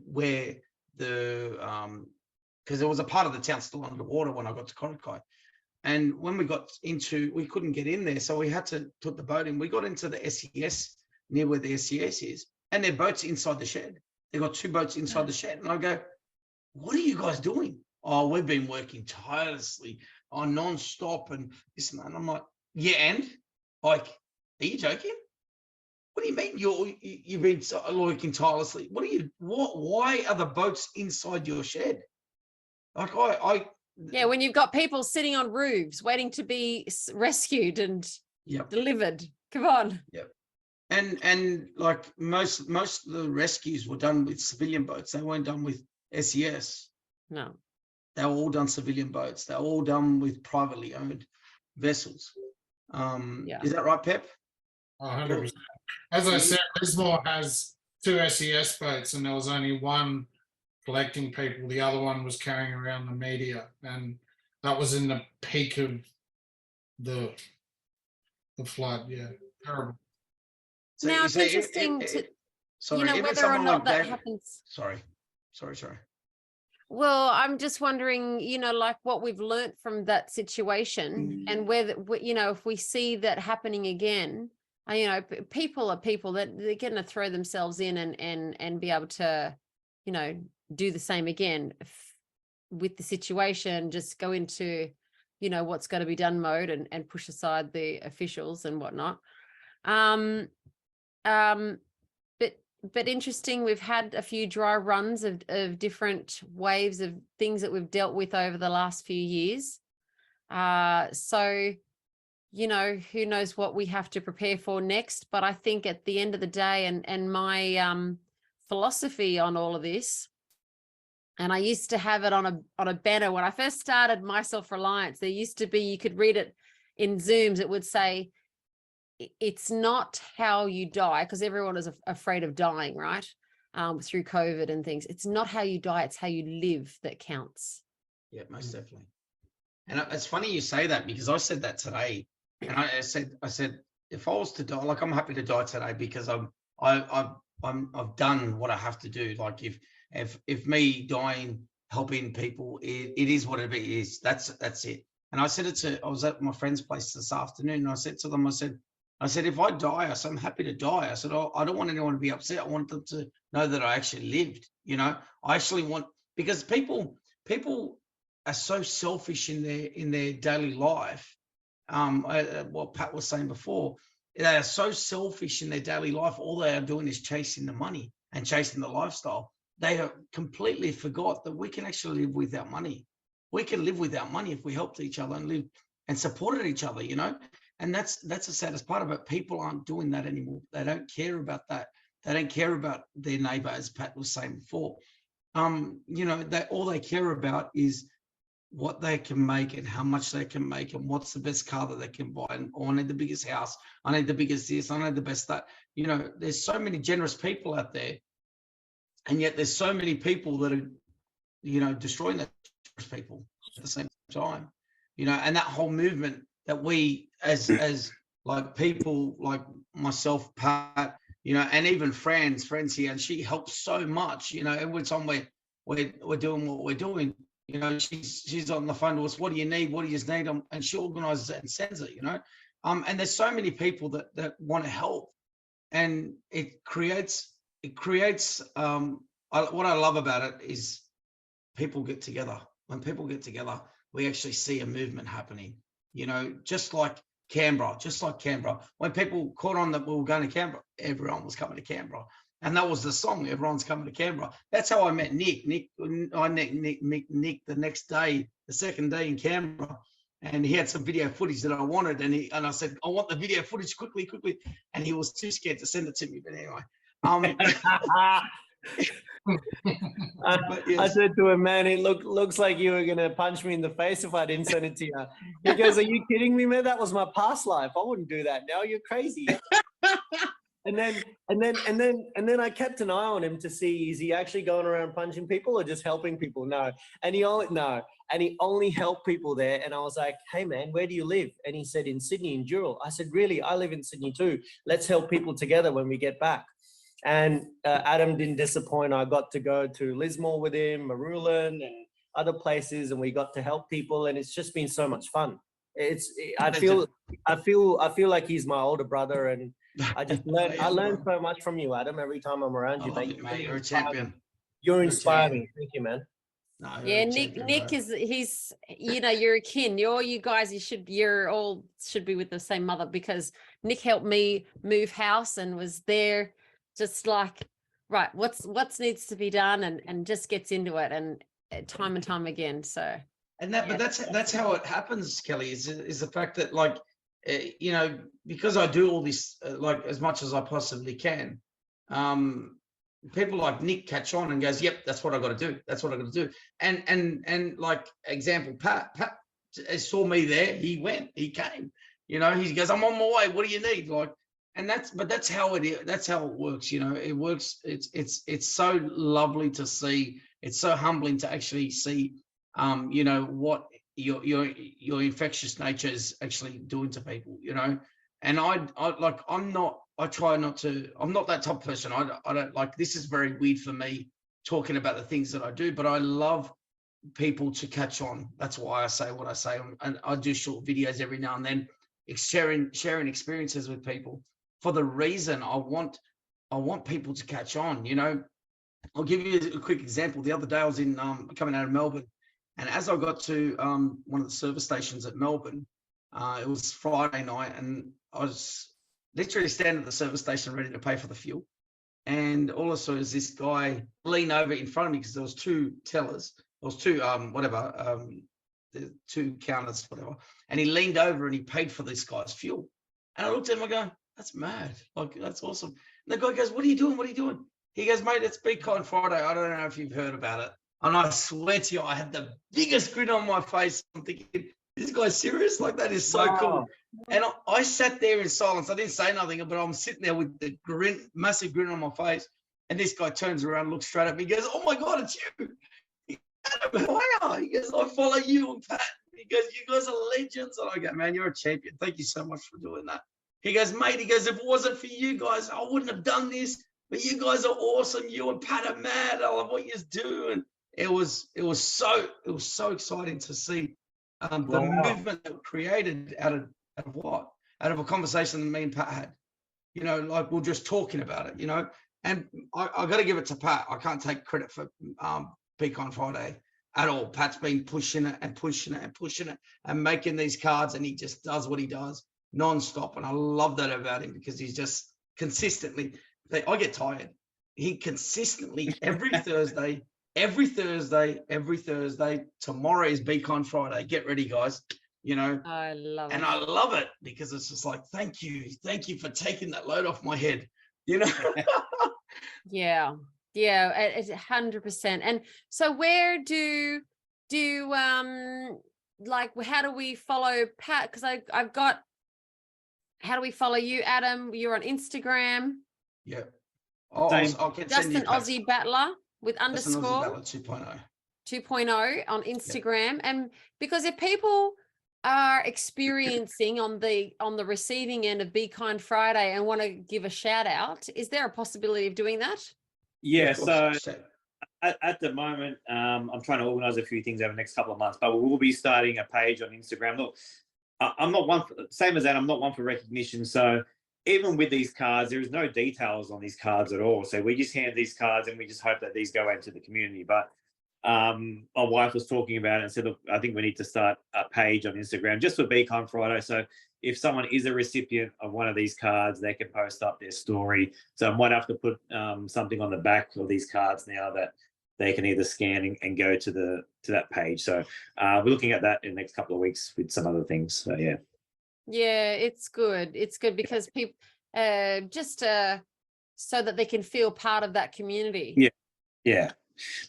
where because there was a part of the town still underwater when I got to Coraki. And when we couldn't get in there, so we had to put the boat in. We got into the SES, near where the SES is, and their boat's inside the shed. They got 2 boats inside the shed. And I go, what are you guys doing? Oh, we've been working tirelessly on non-stop and this and that. And I'm like, yeah, and like, are you joking? What do you mean you've been working tirelessly? Why are the boats inside your shed? Like yeah, when you've got people sitting on roofs waiting to be rescued and delivered. Come on. Yep. And like most of the rescues were done with civilian boats. They weren't done with SES. No. They were all done civilian boats. They're all done with privately owned vessels. Is that right, Pep? 100%. As I said, Lismore has 2 SES boats, and there was only one collecting people. The other one was carrying around the media, and that was in the peak of the flood. Yeah, terrible. So, now it's interesting to, you know, whether or not that happens. Sorry. Well, I'm just wondering, you know, like what we've learned from that situation, and whether, you know, if we see that happening again, you know, people are people that they're going to throw themselves in and be able to, you know, do the same again with the situation, just go into, you know, what's got to be done mode and push aside the officials and whatnot. But but interesting. We've had a few dry runs of different waves of things that we've dealt with over the last few years. So, you know, who knows what we have to prepare for next. But I think at the end of the day, and my philosophy on all of this, and I used to have it on a banner when I first started My Self-Reliance. There used to be, you could read it in Zooms. It would say, it's not how you die, because everyone is afraid of dying, right? Through COVID and things. It's not how you die, it's how you live that counts. Yeah, most definitely. And it's funny you say that, because I said that today, and I said if I was to die, like, I'm happy to die today, because I've done what I have to do. Like, if me dying helping people, it is what it is. That's it. And I said I was at my friend's place this afternoon, and I said to them, I said, if I die, I said, I'm happy to die. I said, I don't want anyone to be upset. I want them to know that I actually lived. You know, I actually want, because people are so selfish in their daily life. What Pat was saying before, they are so selfish in their daily life. All they are doing is chasing the money and chasing the lifestyle. They have completely forgot that we can actually live without money. We can live without money if we helped each other and live and supported each other, you know. And that's the saddest part of it. People aren't doing that anymore. They don't care about that. They don't care about their neighbor, as Pat was saying before. You know, that all they care about is what they can make and how much they can make and what's the best car that they can buy. And I need the biggest house. I need the biggest this. I need the best that. You know, there's so many generous people out there, and yet there's so many people that are, you know, destroying those generous people at the same time. You know, and that whole movement that we as like people like myself, Pat, you know, and even friends here, and she helps so much. You know, every time we're doing what we're doing, you know, she's on the phone to us. What do you need? What do you need? And she organizes it and sends it, you know. And there's so many people that want to help, and it creates. What I love about it is people get together. When people get together, we actually see a movement happening. You know, just like Canberra. When people caught on that we were going to Canberra, everyone was coming to Canberra. And that was the song, Everyone's Coming to Canberra. That's how I met Nick. I met Nick the next day, the second day in Canberra. And he had some video footage that I wanted. And I said, I want the video footage quickly. And he was too scared to send it to me. But anyway. I said to him, man, it looks like you were gonna punch me in the face if I didn't send it to you. He goes, are you kidding me, man? That was my past life. I wouldn't do that now. You're crazy. And then I kept an eye on him to see, is he actually going around punching people or just helping people? No. And he only helped people there. And I was like, hey man, where do you live? And he said, in Sydney, in Dural. I said, really? I live in Sydney too. Let's help people together when we get back. And Adam didn't disappoint. I got to go to Lismore with him, Marulan and other places, and we got to help people. And it's just been so much fun. I feel like he's my older brother, and I just learn so much from you, Adam. Every time I'm around you, mate. You're a champion. You're inspiring. Thank you, man. No, yeah, Nick he's you know, you're a kin. You guys you're all should be with the same mother, because Nick helped me move house and was there just like, right, what's needs to be done, and just gets into it, and time and time again. So but that's how it happens, Kelly, is the fact that, like, you know, because I do all this like as much as I possibly can, people like Nick catch on and goes, yep, that's what I got to do. And like example, Pat saw me there, he came, you know, he goes, I'm on my way, what do you need? Like, and that's how it is. That's how it works. You know, it works. It's so lovely to see. It's so humbling to actually see, you know, what your infectious nature is actually doing to people, you know. And I'm not that type of person. I don't like, this is very weird for me talking about the things that I do, but I love people to catch on. That's why I say what I say. And I do short videos every now and then, sharing experiences with people, for the reason I want people to catch on. You know, I'll give you a quick example. The other day I was in coming out of Melbourne, and as I got to one of the service stations at Melbourne, it was Friday night, and I was literally standing at the service station ready to pay for the fuel. And all I saw is this guy lean over in front of me because there was two tellers. There was two, the two counters, whatever. And he leaned over and he paid for this guy's fuel. And I looked at him, I go, that's mad. Like, that's awesome. And the guy goes, what are you doing? What are you doing? He goes, mate, it's Be Kind Friday. I don't know if you've heard about it. And I swear to you, I had the biggest grin on my face. I'm thinking, this guy's serious? Like, that is so cool. And I sat there in silence. I didn't say nothing, but I'm sitting there with the grin, massive grin on my face. And this guy turns around, looks straight at me. He goes, oh my God, it's you. Adam, how are you? He goes, I follow you and Pat. He goes, you guys are legends. And I go, man, you're a champion. Thank you so much for doing that. He goes, mate, he goes, if it wasn't for you guys, I wouldn't have done this. But you guys are awesome. You and Pat are mad. I love what you do. And it was so exciting to see the movement that created out of what? Out of a conversation that me and Pat had. You know, like we're just talking about it, you know. And I got to give it to Pat. I can't take credit for Be Kind Friday at all. Pat's been pushing it and pushing it and pushing it and making these cards, and he just does what he does non-stop. And I love that about him because he's just consistently, I get tired. He consistently every Thursday, tomorrow is Be Kind Friday. Get ready, guys. You know, I love it. And I love it because it's just like, thank you for taking that load off my head. You know? Yeah, it's 100%. And so where do like, how do we follow Pat? Because I've got, how do we follow you, Adam? You're on Instagram. Yeah. Just An Aussie Battler with underscore. Aussie Battler 2.0 on Instagram. Yeah. And because if people are experiencing on the receiving end of Be Kind Friday and want to give a shout out, is there a possibility of doing that? Yeah, so at the moment, I'm trying to organize a few things over the next couple of months, but we will be starting a page on Instagram. Look, I'm not one for, same as that, I'm not one for recognition. So even with these cards, there is no details on these cards at all. So we just hand these cards and we just hope that these go out to the community. But my wife was talking about it and said, look, I think we need to start a page on Instagram just for Be Kind Friday. So if someone is a recipient of one of these cards, they can post up their story. So I might have to put something on the back of these cards now that they can either scan and go to that page. So we're looking at that in the next couple of weeks with some other things. So yeah. Yeah, it's good. It's good because people just so that they can feel part of that community. Yeah.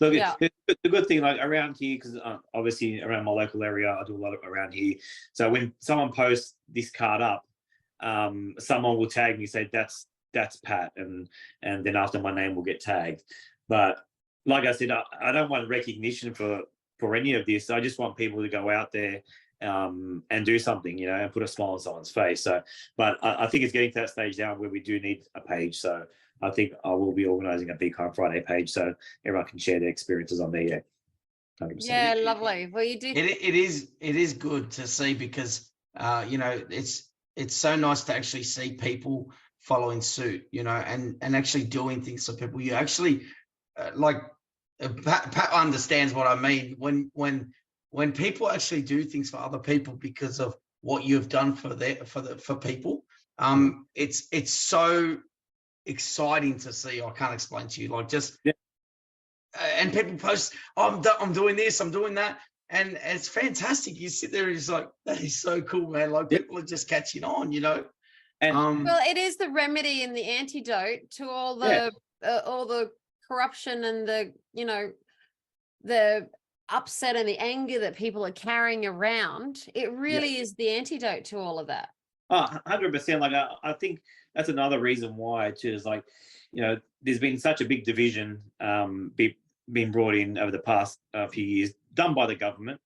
Look, it's the good thing, like around here, because obviously around my local area, I do a lot around here. So when someone posts this card up, someone will tag me, say that's Pat, and then after my name will get tagged. But like I said, I don't want recognition for any of this. I just want people to go out there and do something, you know, and put a smile on someone's face. So, but I think it's getting to that stage now where we do need a page. So I think I will be organising a Be Kind Friday page so everyone can share their experiences on there. Yeah, 100%. Yeah, lovely. Well, you do. It is good to see because you know, it's so nice to actually see people following suit, you know, and actually doing things for people. You actually Pat understands what I mean when people actually do things for other people because of what you've done for people. It's so exciting to see. I can't explain to you, like just and people post, oh, I'm doing this, I'm doing that, and it's fantastic. You sit there and it's like, that is so cool, man. Like people are just catching on, you know. And well, it is the remedy and the antidote to all the corruption and the, you know, the upset and the anger that people are carrying around. It really is the antidote to all of that. 100%. Like I think that's another reason why too, is like, you know, there's been such a big division being brought in over the past few years, done by the government.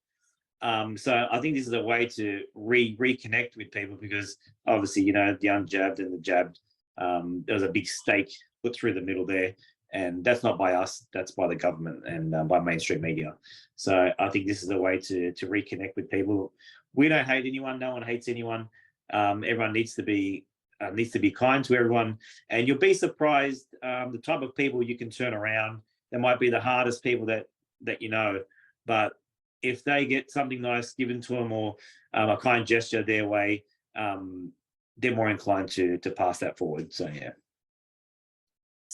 So I think this is a way to reconnect with people because obviously, you know, the unjabbed and the jabbed, there was a big stake put through the middle there. And that's not by us, that's by the government and by mainstream media. So I think this is a way to reconnect with people. We don't hate anyone, no one hates anyone. Everyone needs to be kind to everyone. And you'll be surprised the type of people you can turn around. They might be the hardest people that you know, but if they get something nice given to them or a kind gesture their way, they're more inclined to pass that forward. So yeah.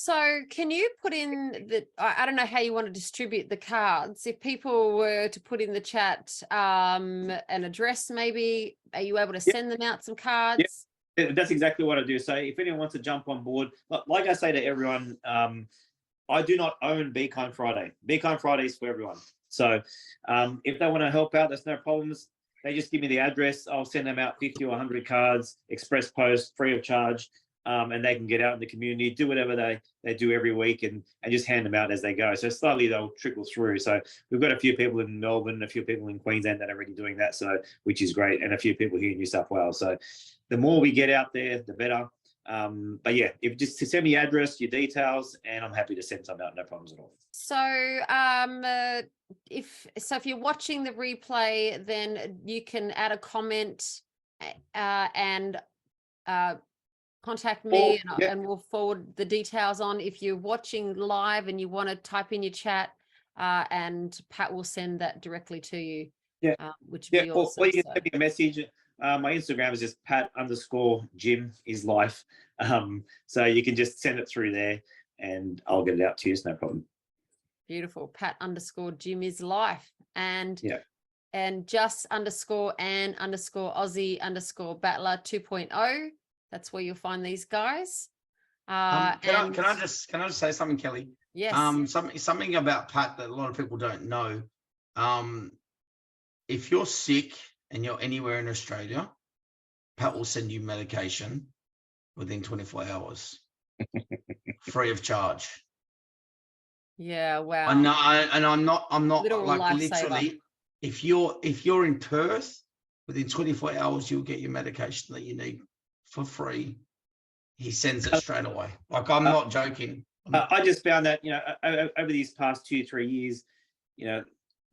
So can you put in the, I don't know how you want to distribute the cards. If people were to put in the chat an address, maybe, are you able to send them out some cards? Yeah, that's exactly what I do. So if anyone wants to jump on board, like I say to everyone, I do not own Be Kind Friday. Be Kind Friday is for everyone. So if they want to help out, there's no problems. They just give me the address. I'll send them out 50 or 100 cards, express post, free of charge. And they can get out in the community, do whatever they do every week, and just hand them out as they go. So slowly they'll trickle through. So we've got a few people in Melbourne, a few people in Queensland that are already doing that, so which is great, and a few people here in New South Wales. So the more we get out there, the better. But yeah, if just to send me your address, your details, and I'm happy to send some out, no problems at all. So if you're watching the replay, then you can add a comment and contact me, and we'll forward the details on. If you're watching live and you want to type in your chat, and Pat will send that directly to you. Yeah, which would be awesome. Or you can send me a message. My Instagram is just Pat_Jim is life. So you can just send it through there, and I'll get it out to you. It's no problem. Beautiful. Pat_Jim is life, and just _An _Aussie _Battler 2.0. That's where you'll find these guys. Can I just say something, Kelly? Yes. Something about Pat that a lot of people don't know. If you're sick and you're anywhere in Australia, Pat will send you medication within 24 hours, free of charge. Yeah, wow. I know, and I'm not Little like lifesaver. literally. If you're in Perth, within 24 hours you'll get your medication that you need for free. He sends it straight away. Like, I'm not joking. I just found that, over these past 2-3 years,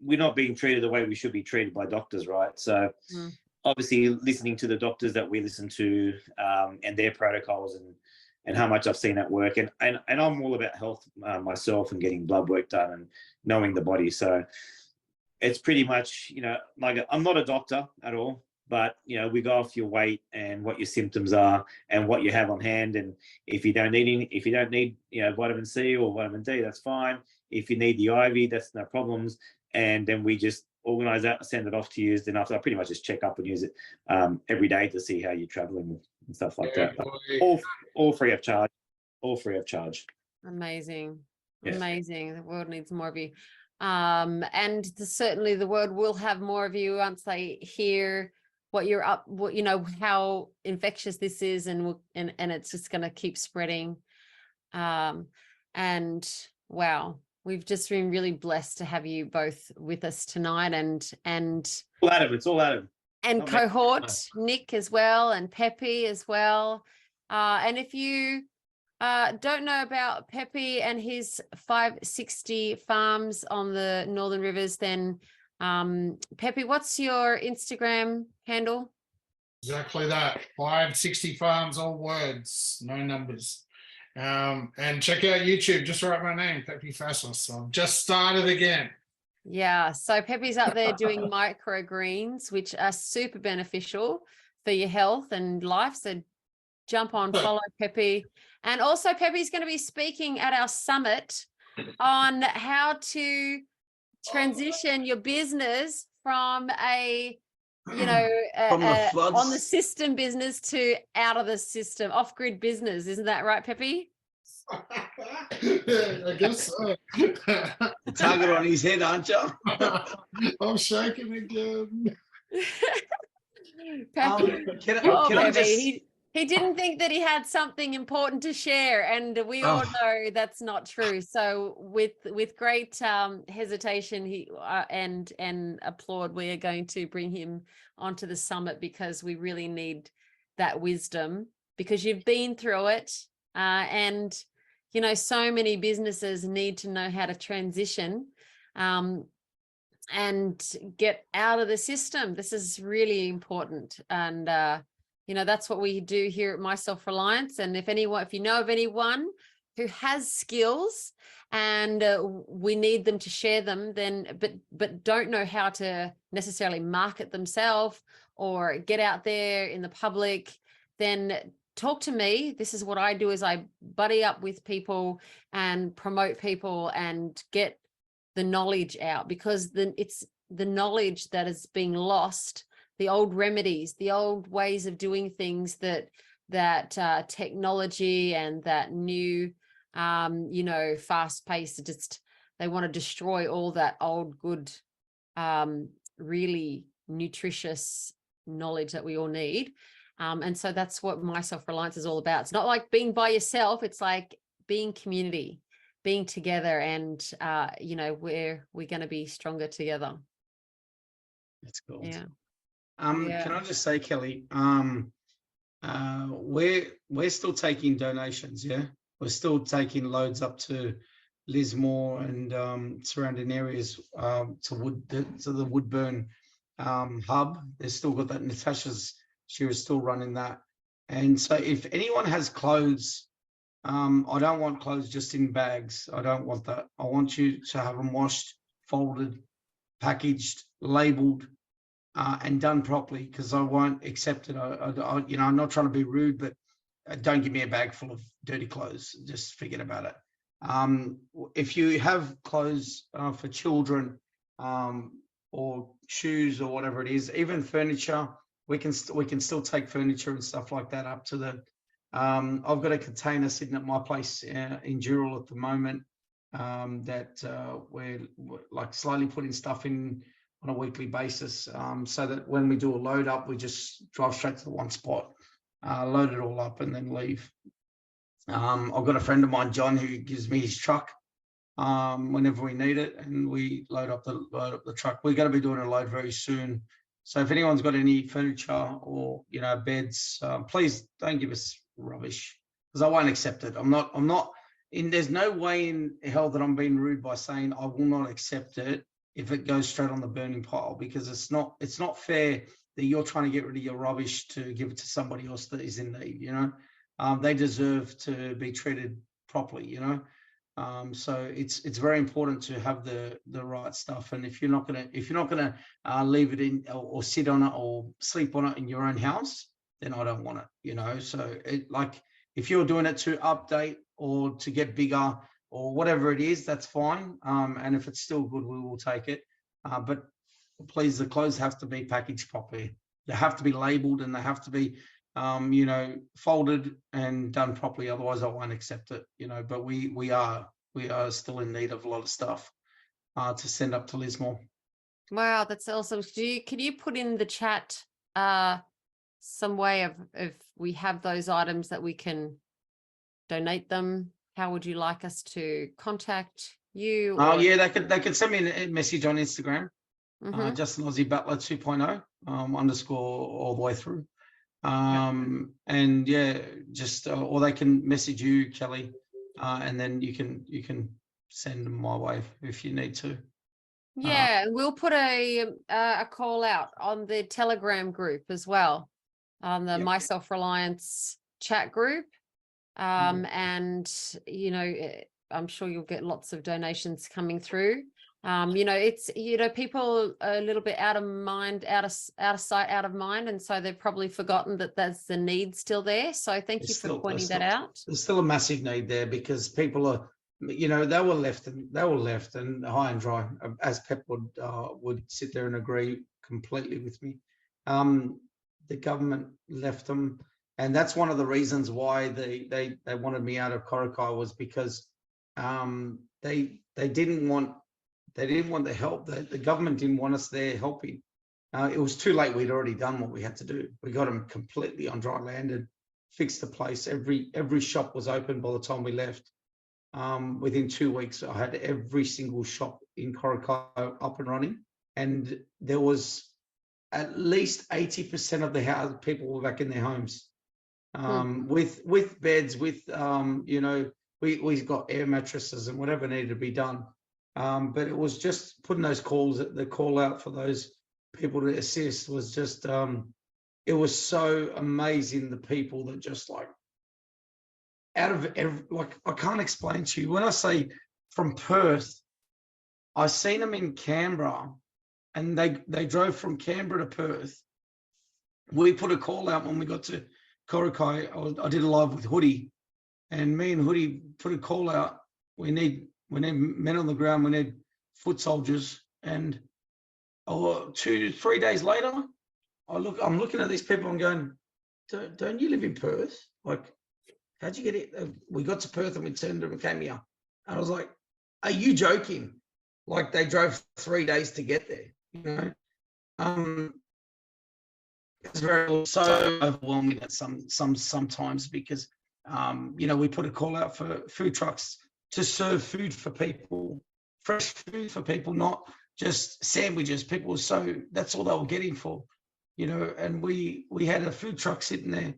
we're not being treated the way we should be treated by doctors, right? So obviously listening to the doctors that we listen to, and their protocols, and how much I've seen that work. And I'm all about health myself, and getting blood work done and knowing the body. So it's pretty much, like, I'm not a doctor at all, but we go off your weight and what your symptoms are and what you have on hand. And if you don't need vitamin C or vitamin D, that's fine. If you need the IV, that's no problems. And then we just organize that, send it off to you. Then after, I pretty much just check up and use it every day to see how you're traveling and stuff like that. All free of charge. All free of charge. Amazing. Yeah. Amazing. The world needs more of you. And certainly the world will have more of you once they hear what you're up, how infectious this is, and it's just going to keep spreading. And wow, we've just been really blessed to have you both with us tonight, and It's all Adam. And cohort Nick as well, and Pepe as well. And if you don't know about Pepe and his 560 farms on the Northern Rivers, then Pepe, what's your Instagram handle? Exactly that. 560 farms, all words, no numbers. And check out YouTube. Just write my name, Pepe Fassos. So I've just started again. Yeah. So Pepe's up there doing microgreens, which are super beneficial for your health and life. So jump on, follow Pepe. And also Pepe's going to be speaking at our summit on how to transition your business from on the system business to out of the system, off-grid business. Isn't that right, Pepe? I guess so. The target on his head, aren't you? I'm shaking again. Pepe, he didn't think that he had something important to share, and we all know that's not true. So with great hesitation and applaud, we are going to bring him onto the summit, because we really need that wisdom, because you've been through it, and so many businesses need to know how to transition and get out of the system. This is really important, and that's what we do here at My Self Reliance. And if you know of anyone who has skills and we need them to share them, then but don't know how to necessarily market themselves or get out there in the public, then talk to me. This is what I do, is I buddy up with people and promote people and get the knowledge out, because it's the knowledge that is being lost, the old remedies, the old ways of doing things, that technology and that new, fast pace, just, they want to destroy all that old, good, really nutritious knowledge that we all need. And so that's what my self-reliance is all about. It's not like being by yourself. It's like being community, being together, and we're going to be stronger together. That's cool. Yeah. Can I just say, Kelly, we're still taking donations. Yeah, we're still taking loads up to Lismore and surrounding areas, to the Woodburn hub. They've still got that. She was still running that. And so if anyone has clothes, I don't want clothes just in bags. I don't want that. I want you to have them washed, folded, packaged, labeled, and done properly, because I won't accept it. I'm not trying to be rude, but don't give me a bag full of dirty clothes. Just forget about it. If you have clothes for children, or shoes or whatever it is, even furniture, we can still take furniture and stuff like that up to the. I've got a container sitting at my place in Dural at the moment, that we're like slowly putting stuff in on a weekly basis, so that when we do a load up, we just drive straight to the one spot, load it all up, and then leave. I've got a friend of mine, John, who gives me his truck whenever we need it, and we load up the truck. We're going to be doing a load very soon. So if anyone's got any furniture or beds, please don't give us rubbish, because I won't accept it. I'm not there's no way in hell that I'm being rude by saying I will not accept it if it goes straight on the burning pile, because it's not fair that you're trying to get rid of your rubbish to give it to somebody else that is in need. They deserve to be treated properly. So it's very important to have the right stuff. And if you're not gonna leave it in or sit on it or sleep on it in your own house, then I don't want it. So if you're doing it to update or to get bigger or whatever it is, that's fine. And if it's still good, we will take it. But please, the clothes have to be packaged properly. They have to be labeled, and they have to be folded and done properly. Otherwise, I won't accept it. But we are still in need of a lot of stuff to send up to Lismore. Wow, that's awesome. Can you put in the chat some way of if we have those items that we can donate them? How would you like us to contact you? Oh yeah, they could send me a message on Instagram. Mm-hmm. Just An Aussie Battler 2.0 _ all the way through. And yeah, just or they can message you, Kelly, and then you can send them my way if you need to. Yeah, we'll put a call out on the Telegram group as well, on the My Self-Reliance chat group. And I'm sure you'll get lots of donations coming through. It's people are a little bit out of mind, out of sight, out of mind, and so they've probably forgotten that there's the need still there. So thank you for pointing that out. There's still a massive need there, because people are, they were left and high and dry, as Pep would sit there and agree completely with me. The government left them, and that's one of the reasons why they wanted me out of Coraki, was because they didn't want the help. The government didn't want us there helping. It was too late. We'd already done what we had to do. We got them completely on dry land and fixed the place. Every shop was open by the time we left. Within 2 weeks, I had every single shop in Coraki up and running, and there was at least 80% of the people were back in their homes, with beds, with we got air mattresses and whatever needed to be done. But it was just putting those the call out for those people to assist was just, it was so amazing. The people that just out of I can't explain to you. When I say from Perth, I seen them in Canberra, and they drove from Canberra to Perth. We put a call out when we got to Coraki, I did a live with Hoodie, and me and Hoodie put a call out. We need men on the ground. We need foot soldiers. And 2 to 3 days later, I'm looking at these people. I'm going, don't you live in Perth? Like, how'd you get it? We got to Perth and we turned and came here. And I was like, are you joking? Like, they drove 3 days to get there, you know? It's so overwhelming at sometimes because, you know, we put a call out for food trucks to serve food for people, fresh food for people, not just sandwiches. People were that's all they were getting for, you know, and we had a food truck sitting there.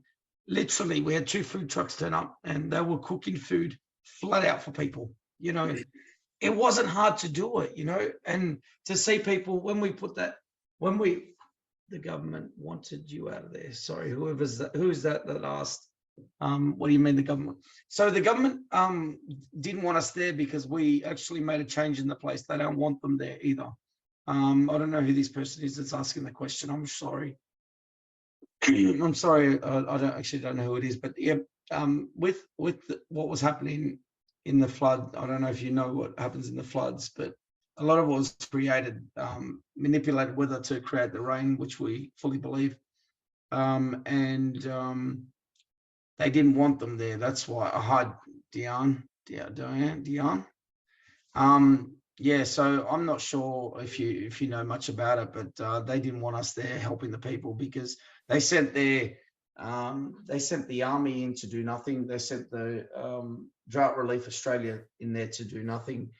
Literally, we had 2 food trucks turn up and they were cooking food flat out for people, you know. It wasn't hard to do it, you know, and to see people the government wanted you out of there. Sorry, who is that asked? What do you mean the government? So the government didn't want us there because we actually made a change in the place. They don't want them there either. I don't know who this person is that's asking the question. I'm sorry. I'm sorry. I don't know who it is, but yeah. With what was happening in the flood, I don't know if you know what happens in the floods, but a lot of it was created, manipulated weather to create the rain, which we fully believe. And they didn't want them there. That's why. Hi, Dion. Yeah, so I'm not sure if you know much about it, but they didn't want us there helping the people because they sent the army in to do nothing. They sent the Drought Relief Australia in there to do nothing.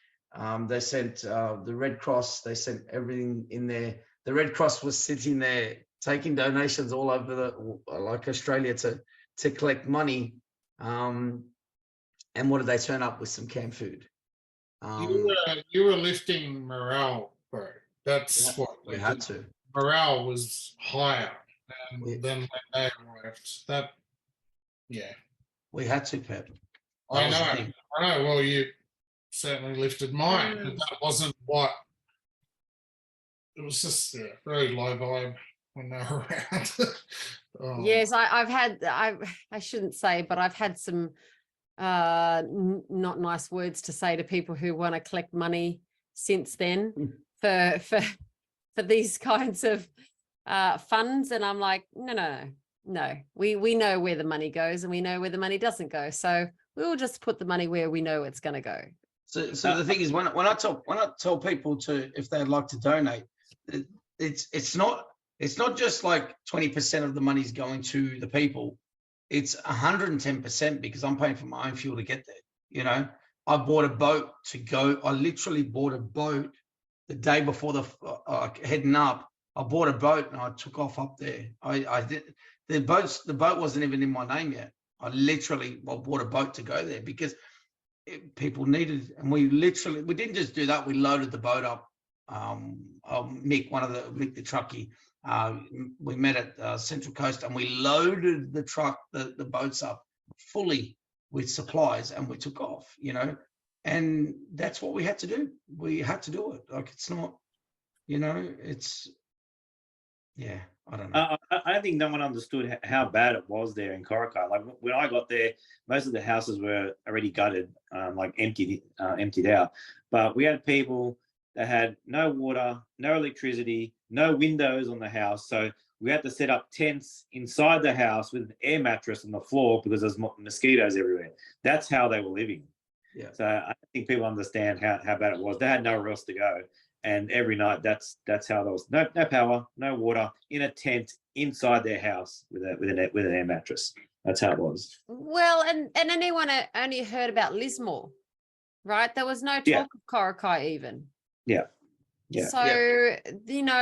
They sent the Red Cross. They sent everything in there. The Red Cross was sitting there taking donations all over like Australia to collect money. And what did they turn up with? Some canned food. You were lifting morale, bro. That's what we had to. Morale was higher than when they arrived. That, yeah. We had to, Pep. I know. Well, you certainly lifted mine, but that wasn't what. It was just very low vibe when they were around. Oh. Yes, I shouldn't say, but I've had some not nice words to say to people who want to collect money since then for these kinds of funds, and I'm like, no. We know where the money goes and we know where the money doesn't go, so we'll just put the money where we know it's going to go. So the thing is, when I tell people to, if they'd like to donate, it's not just like 20% of the money's going to the people. It's 110% because I'm paying for my own fuel to get there. You know, I bought a boat to go. I literally bought a boat the day before the heading up. I bought a boat and I took off up there. I did the boat wasn't even in my name yet. I bought a boat to go there because people needed, and we didn't just do that. We loaded the boat up. Mick the truckie, we met at Central Coast and we loaded the boats up fully with supplies and we took off, you know, and that's what we had to do. We had to do it. Like, it's not, you know, yeah, I don't know. I don't think no one understood how bad it was there in Coraki. Like, when I got there, most of the houses were already gutted, like emptied out. But we had people that had no water, no electricity, no windows on the house. So we had to set up tents inside the house with an air mattress on the floor because there's mosquitoes everywhere. That's how they were living. Yeah. So I think people understand how bad it was. They had nowhere else to go. And every night, that's how there was no power, no water, in a tent inside their house with an air mattress. That's how it was. Well, and anyone only heard about Lismore, right? There was no talk of Coraki even. Yeah. Yeah. So you know,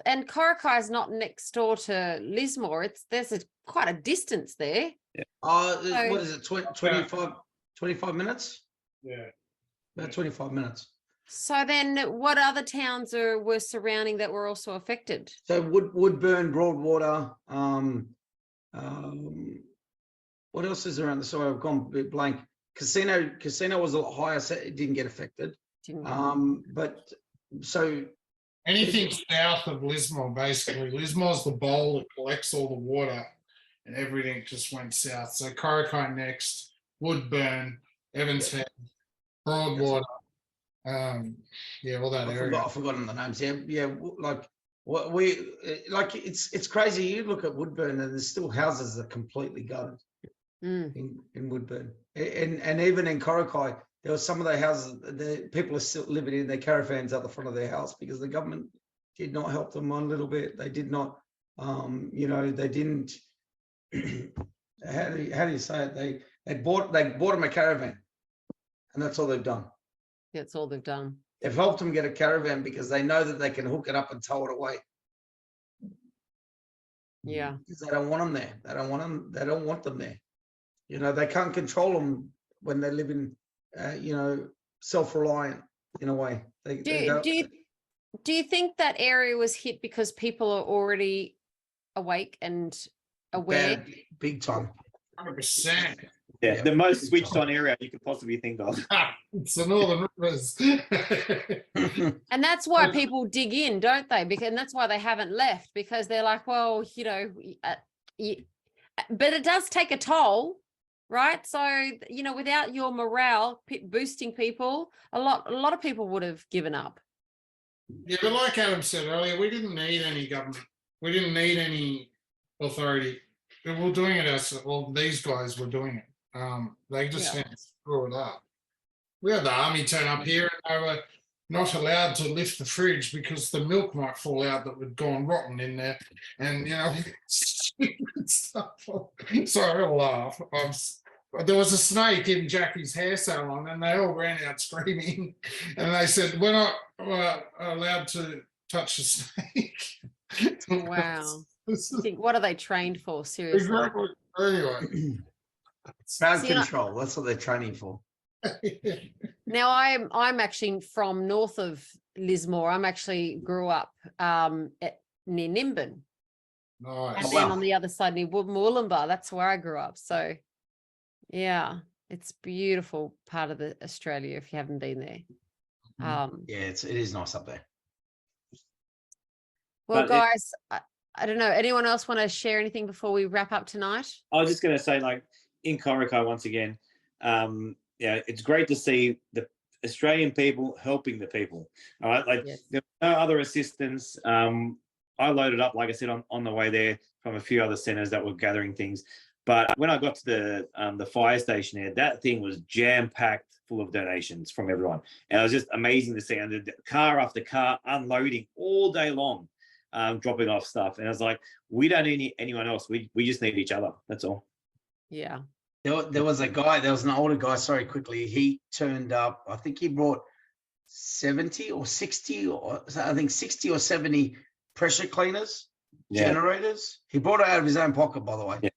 and Coraki is not next door to Lismore. There's quite a distance there. Yeah. What is it? 25 minutes? Yeah. About 25 minutes. So then what other towns were surrounding that were also affected? So Woodburn, Broadwater, what else is around the side? I've gone a bit blank. Casino was a lot higher, so it didn't get affected. But so anything south of Lismore, basically. Lismore's the bowl that collects all the water and everything just went south. So Coraki next, Woodburn, Evans Head, Broadwater, yeah, all that area. I've forgotten the names. Yeah, like what we like. It's crazy. You look at Woodburn, and there's still houses that are completely gutted in Woodburn, and even in Coraki, there were some of the houses the people are still living in their caravans out the front of their house because the government did not help them one little bit. They did not, they didn't. How do you say it? They bought them a caravan, and that's all they've done. That's all they've done. They've helped them get a caravan because they know that they can hook it up and tow it away. Yeah. Because they don't want them there. They don't want them there. They can't control them when they're living, self-reliant in a way. Do you think that area was hit because people are already awake and aware? Big time. 100%. Yeah, the most switched on area you could possibly think of. It's the Northern Rivers. And that's why people dig in, don't they? And that's why they haven't left, because they're like, well, but it does take a toll, right? So, without your morale boosting people, a lot of people would have given up. Yeah, but like Adam said earlier, we didn't need any government. We didn't need any authority. We were doing it ourselves. Well, these guys were doing it. They just had to screw it up. We had the army turn up here and they were not allowed to lift the fridge because the milk might fall out that had gone rotten in there. And, stupid stuff. Sorry, I'll laugh. There was a snake in Jackie's hair salon and they all ran out screaming. And they said, we're not allowed to touch the snake. Wow. What are they trained for? Seriously. Exactly. Anyway. Crowd control. That's what they're training for. Now I'm actually from north of Lismore. I'm actually grew up near Nimbin. Nice. And then on the other side near Wollumba. That's where I grew up. So yeah, it's beautiful part of Australia if you haven't been there. Yeah, it is nice up there. Well, guys, I don't know. Anyone else want to share anything before we wrap up tonight? I was just going to say, like, in Coraki once again, it's great to see the Australian people helping the people. All right, like there was no other assistance. I loaded up, like I said, on the way there from a few other centres that were gathering things. But when I got to the fire station there, that thing was jam-packed full of donations from everyone. And it was just amazing to see. And the car after car unloading all day long, dropping off stuff. And I was like, we don't need anyone else. We just need each other. That's all. Yeah. There was an older guy, sorry, quickly. He turned up, I think he brought 70 or 60, or I think 60 or 70 pressure cleaners, generators. He brought it out of his own pocket, by the way. Yeah.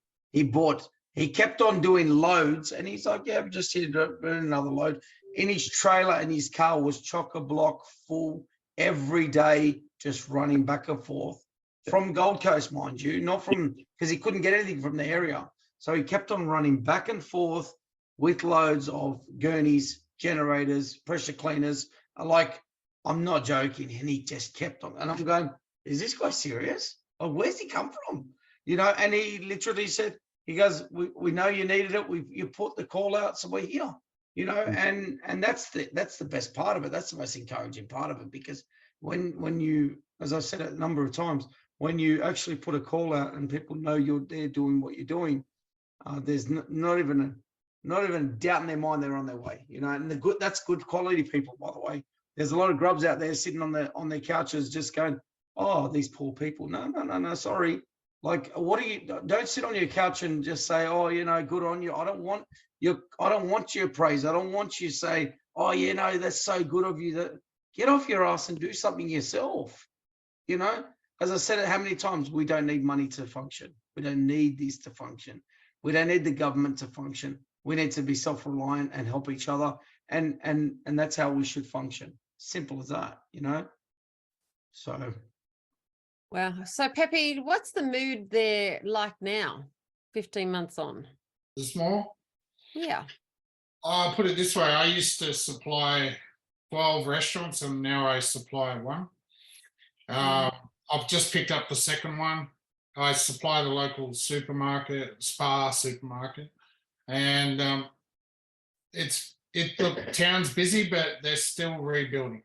He kept on doing loads and he's like, yeah, I'm just here to burn another load. In his trailer and his car was chock-a-block full every day, just running back and forth from Gold Coast, mind you, not from, because he couldn't get anything from the area. So he kept on running back and forth with loads of gurneys, generators, pressure cleaners. Like, I'm not joking. And he just kept on. And I'm going, is this guy serious? Oh, where's he come from? And he literally said, he goes, we know you needed it. You put the call out, so we're here. And that's the best part of it. That's the most encouraging part of it, because when you, as I've said it a number of times, when you actually put a call out and people know you're there doing what you're doing, there's not even a doubt in their mind they're on their way. And that's good quality people, by the way. There's a lot of grubs out there sitting on their couches just going, oh, these poor people. No, sorry. Like, don't sit on your couch and just say, oh, good on you. I don't want your praise. I don't want you to say, oh, that's so good of you. Get off your ass and do something yourself. As I said it how many times, we don't need money to function. We don't need this to function. We don't need the government to function. We need to be self-reliant and help each other. And that's how we should function. Simple as that, So. Wow. So Pepe, what's the mood there like now, 15 months on? Lismore? Yeah. I'll put it this way. I used to supply 12 restaurants and now I supply one. I've just picked up the second one. I supply the local supermarket, Spa supermarket, and the town's busy, but they're still rebuilding.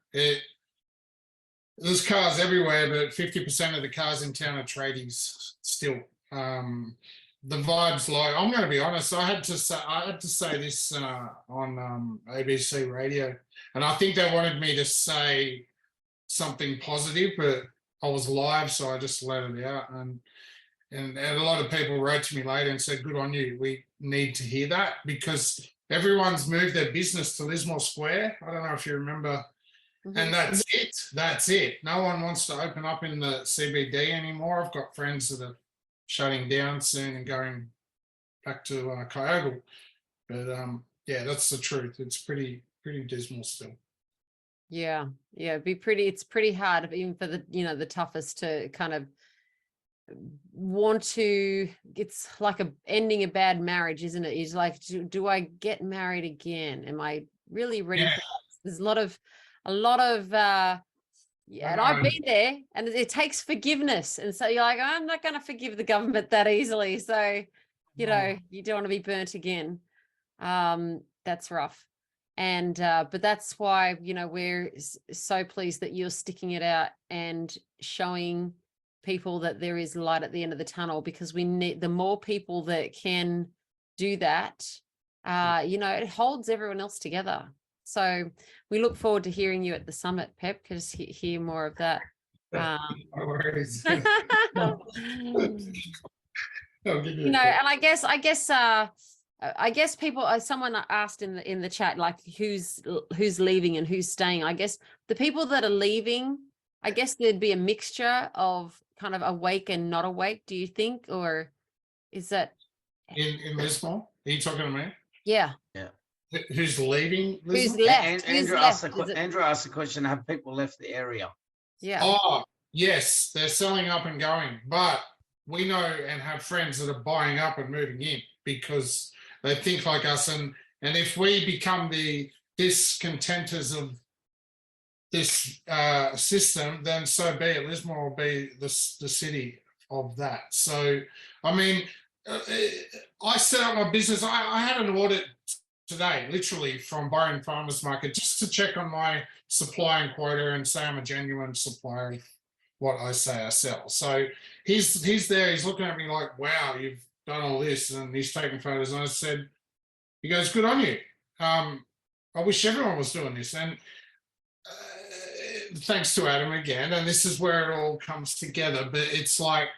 There's cars everywhere, but 50% of the cars in town are tradies still. The vibe's low. I'm going to be honest. I had to say this on ABC radio, and I think they wanted me to say something positive, but I was live, so I just let it out. And a lot of people wrote to me later and said, "Good on you. We need to hear that," because everyone's moved their business to Lismore Square. I don't know if you remember. And that's it. That's it. No one wants to open up in the CBD anymore. I've got friends that are shutting down soon and going back to Kyogle. But yeah, that's the truth. It's pretty dismal still. Yeah, it's pretty hard, even for the, the toughest, to kind of want to. It's like ending a bad marriage, isn't it? It's like, do I get married again? Am I really ready for this? There's a lot of and I've been there, and it takes forgiveness, and so you're like, I'm not going to forgive the government that easily, so you don't want to be burnt again. That's rough. And but that's why we're so pleased that you're sticking it out and showing people that there is light at the end of the tunnel, because we need the more people that can do that. It holds everyone else together. So we look forward to hearing you at the summit, Pep, because hear more of that. No worries. And I guess people. Someone asked in the chat, like, who's leaving and who's staying. I guess the people that are leaving, I guess there'd be a mixture of kind of awake and not awake. Do you think, or is that in Lismore? Are you talking to me? Yeah. Who's leaving? Who's left? Andrew asked the question, have people left the area? Yeah. Oh, yes, they're selling up and going, but we know and have friends that are buying up and moving in because they think like us, and if we become the discontenters of this system, then so be it. Lismore will be the city of that. So, I mean, I set up my business. I had an audit today, literally, from Byron Farmers Market, just to check on my supply and quota and say I'm a genuine supplier of what I say I sell. So he's there, he's looking at me like, wow, you've done all this, and he's taking photos. And I said, he goes, good on you. I wish everyone was doing this. And thanks to Adam again. And this is where it all comes together. But it's like,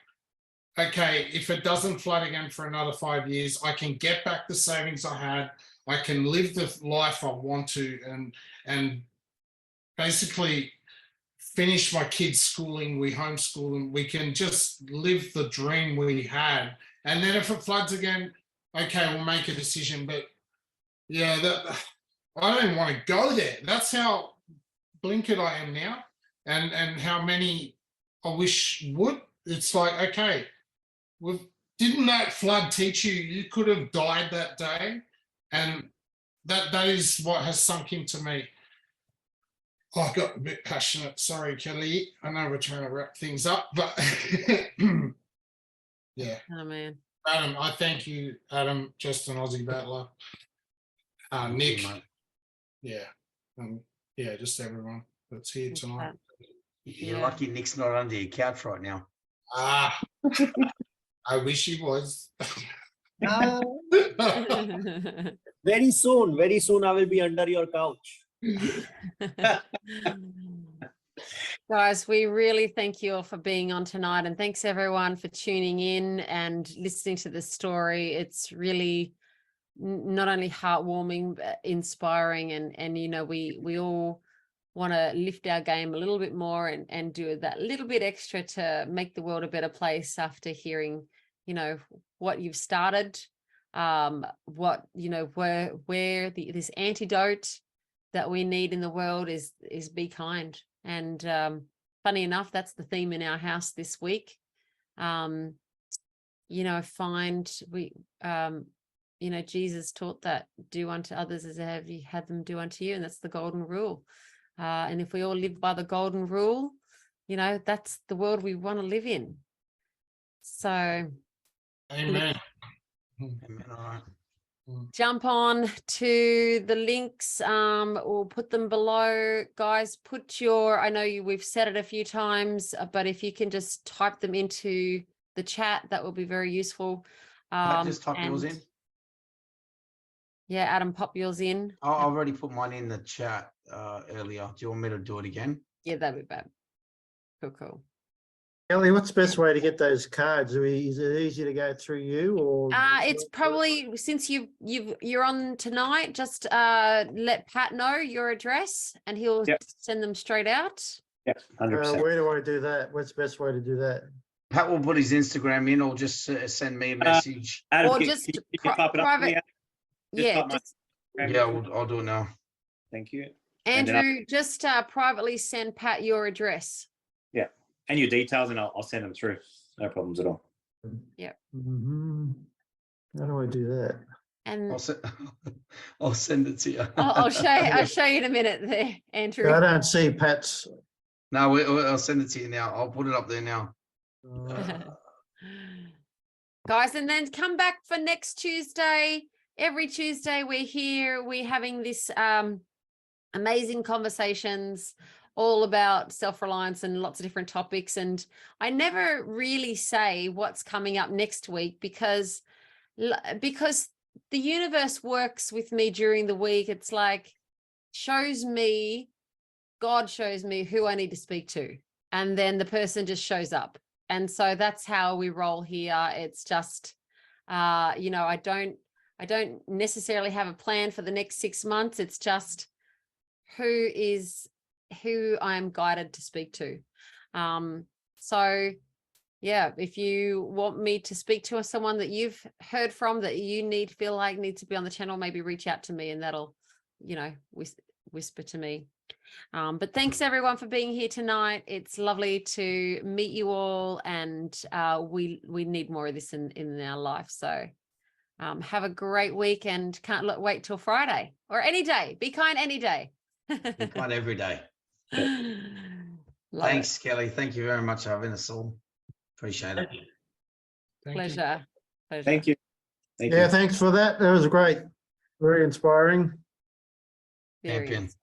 okay, if it doesn't flood again for another 5 years, I can get back the savings I had. I can live the life I want to, and basically finish my kids' schooling. We homeschool them. We can just live the dream we had. And then if it floods again, okay, we'll make a decision. But yeah, I don't want to go there. That's how blinkered I am now, and how many I wish would. It's like, okay, didn't that flood teach you you could have died that day? And that is what has sunk into me. Oh, I got a bit passionate. Sorry, Kelly. I know we're trying to wrap things up, but yeah. Oh, man. Adam, I thank you, Adam, just an Aussie battler. Nick. Yeah. Yeah, just everyone that's here tonight. You're lucky Nick's not under your couch right now. I wish he was. Very soon I will be under your couch. Guys, we really thank you all for being on tonight, and thanks everyone for tuning in and listening to this story. It's really not only heartwarming but inspiring, and we all want to lift our game a little bit more and do that little bit extra to make the world a better place after hearing what you've started, what where this antidote that we need in the world is be kind. And funny enough, that's the theme in our house this week. Jesus taught that do unto others as have you had them do unto you, and that's the golden rule. And if we all live by the golden rule, that's the world we want to live in. So Amen. Amen. All right. jump on to the links. We'll put them below. Guys, put your, I know we've said it a few times, but if you can just type them into the chat, that will be very useful. Just type yours in. Yeah, Adam, pop yours in. I already put mine in the chat earlier. Do you want me to do it again? Yeah, that'd be bad. Cool. Kelly, what's the best way to get those cards? Is it easy to go through you, or? It's probably, since you're on tonight, just let Pat know your address and he'll send them straight out. Yeah, 100%. Where do I do that? What's the best way to do that? Pat will put his Instagram in, or just send me a message. Adam, Or can just you type it up for private. me? Yeah, type my just Instagram Yeah, in. I'll do it now. Thank you. And then Andrew, just privately send Pat your address. Yeah, and your details, and I'll send them through. No problems at all. Mm-hmm. How do I do that? And I'll send it to you. I'll show you in a minute there, Andrew. I don't see Pat's. No, I'll send it to you now. I'll put it up there now. Guys, and then come back for next Tuesday. Every Tuesday we're here. We're having this amazing conversations all about self-reliance and lots of different topics. And I never really say what's coming up next week because the universe works with me during the week. It's like God shows me who I need to speak to, and then the person just shows up. And so that's how we roll here. It's just, I don't necessarily have a plan for the next 6 months. It's just who I'm guided to speak to. So yeah, if you want me to speak to someone that you've heard from that you feel like needs to be on the channel, maybe reach out to me and that'll, whisper to me. But thanks everyone for being here tonight. It's lovely to meet you all, and we need more of this in our life. So have a great week, and can't wait till Friday or any day. Be kind any day. Be kind every day. Love Thanks, Kelly. Thank you very much for having us all. Appreciate it. Pleasure. Thank you. Yeah, thanks for that. That was great. Very inspiring. Very Champion. nice.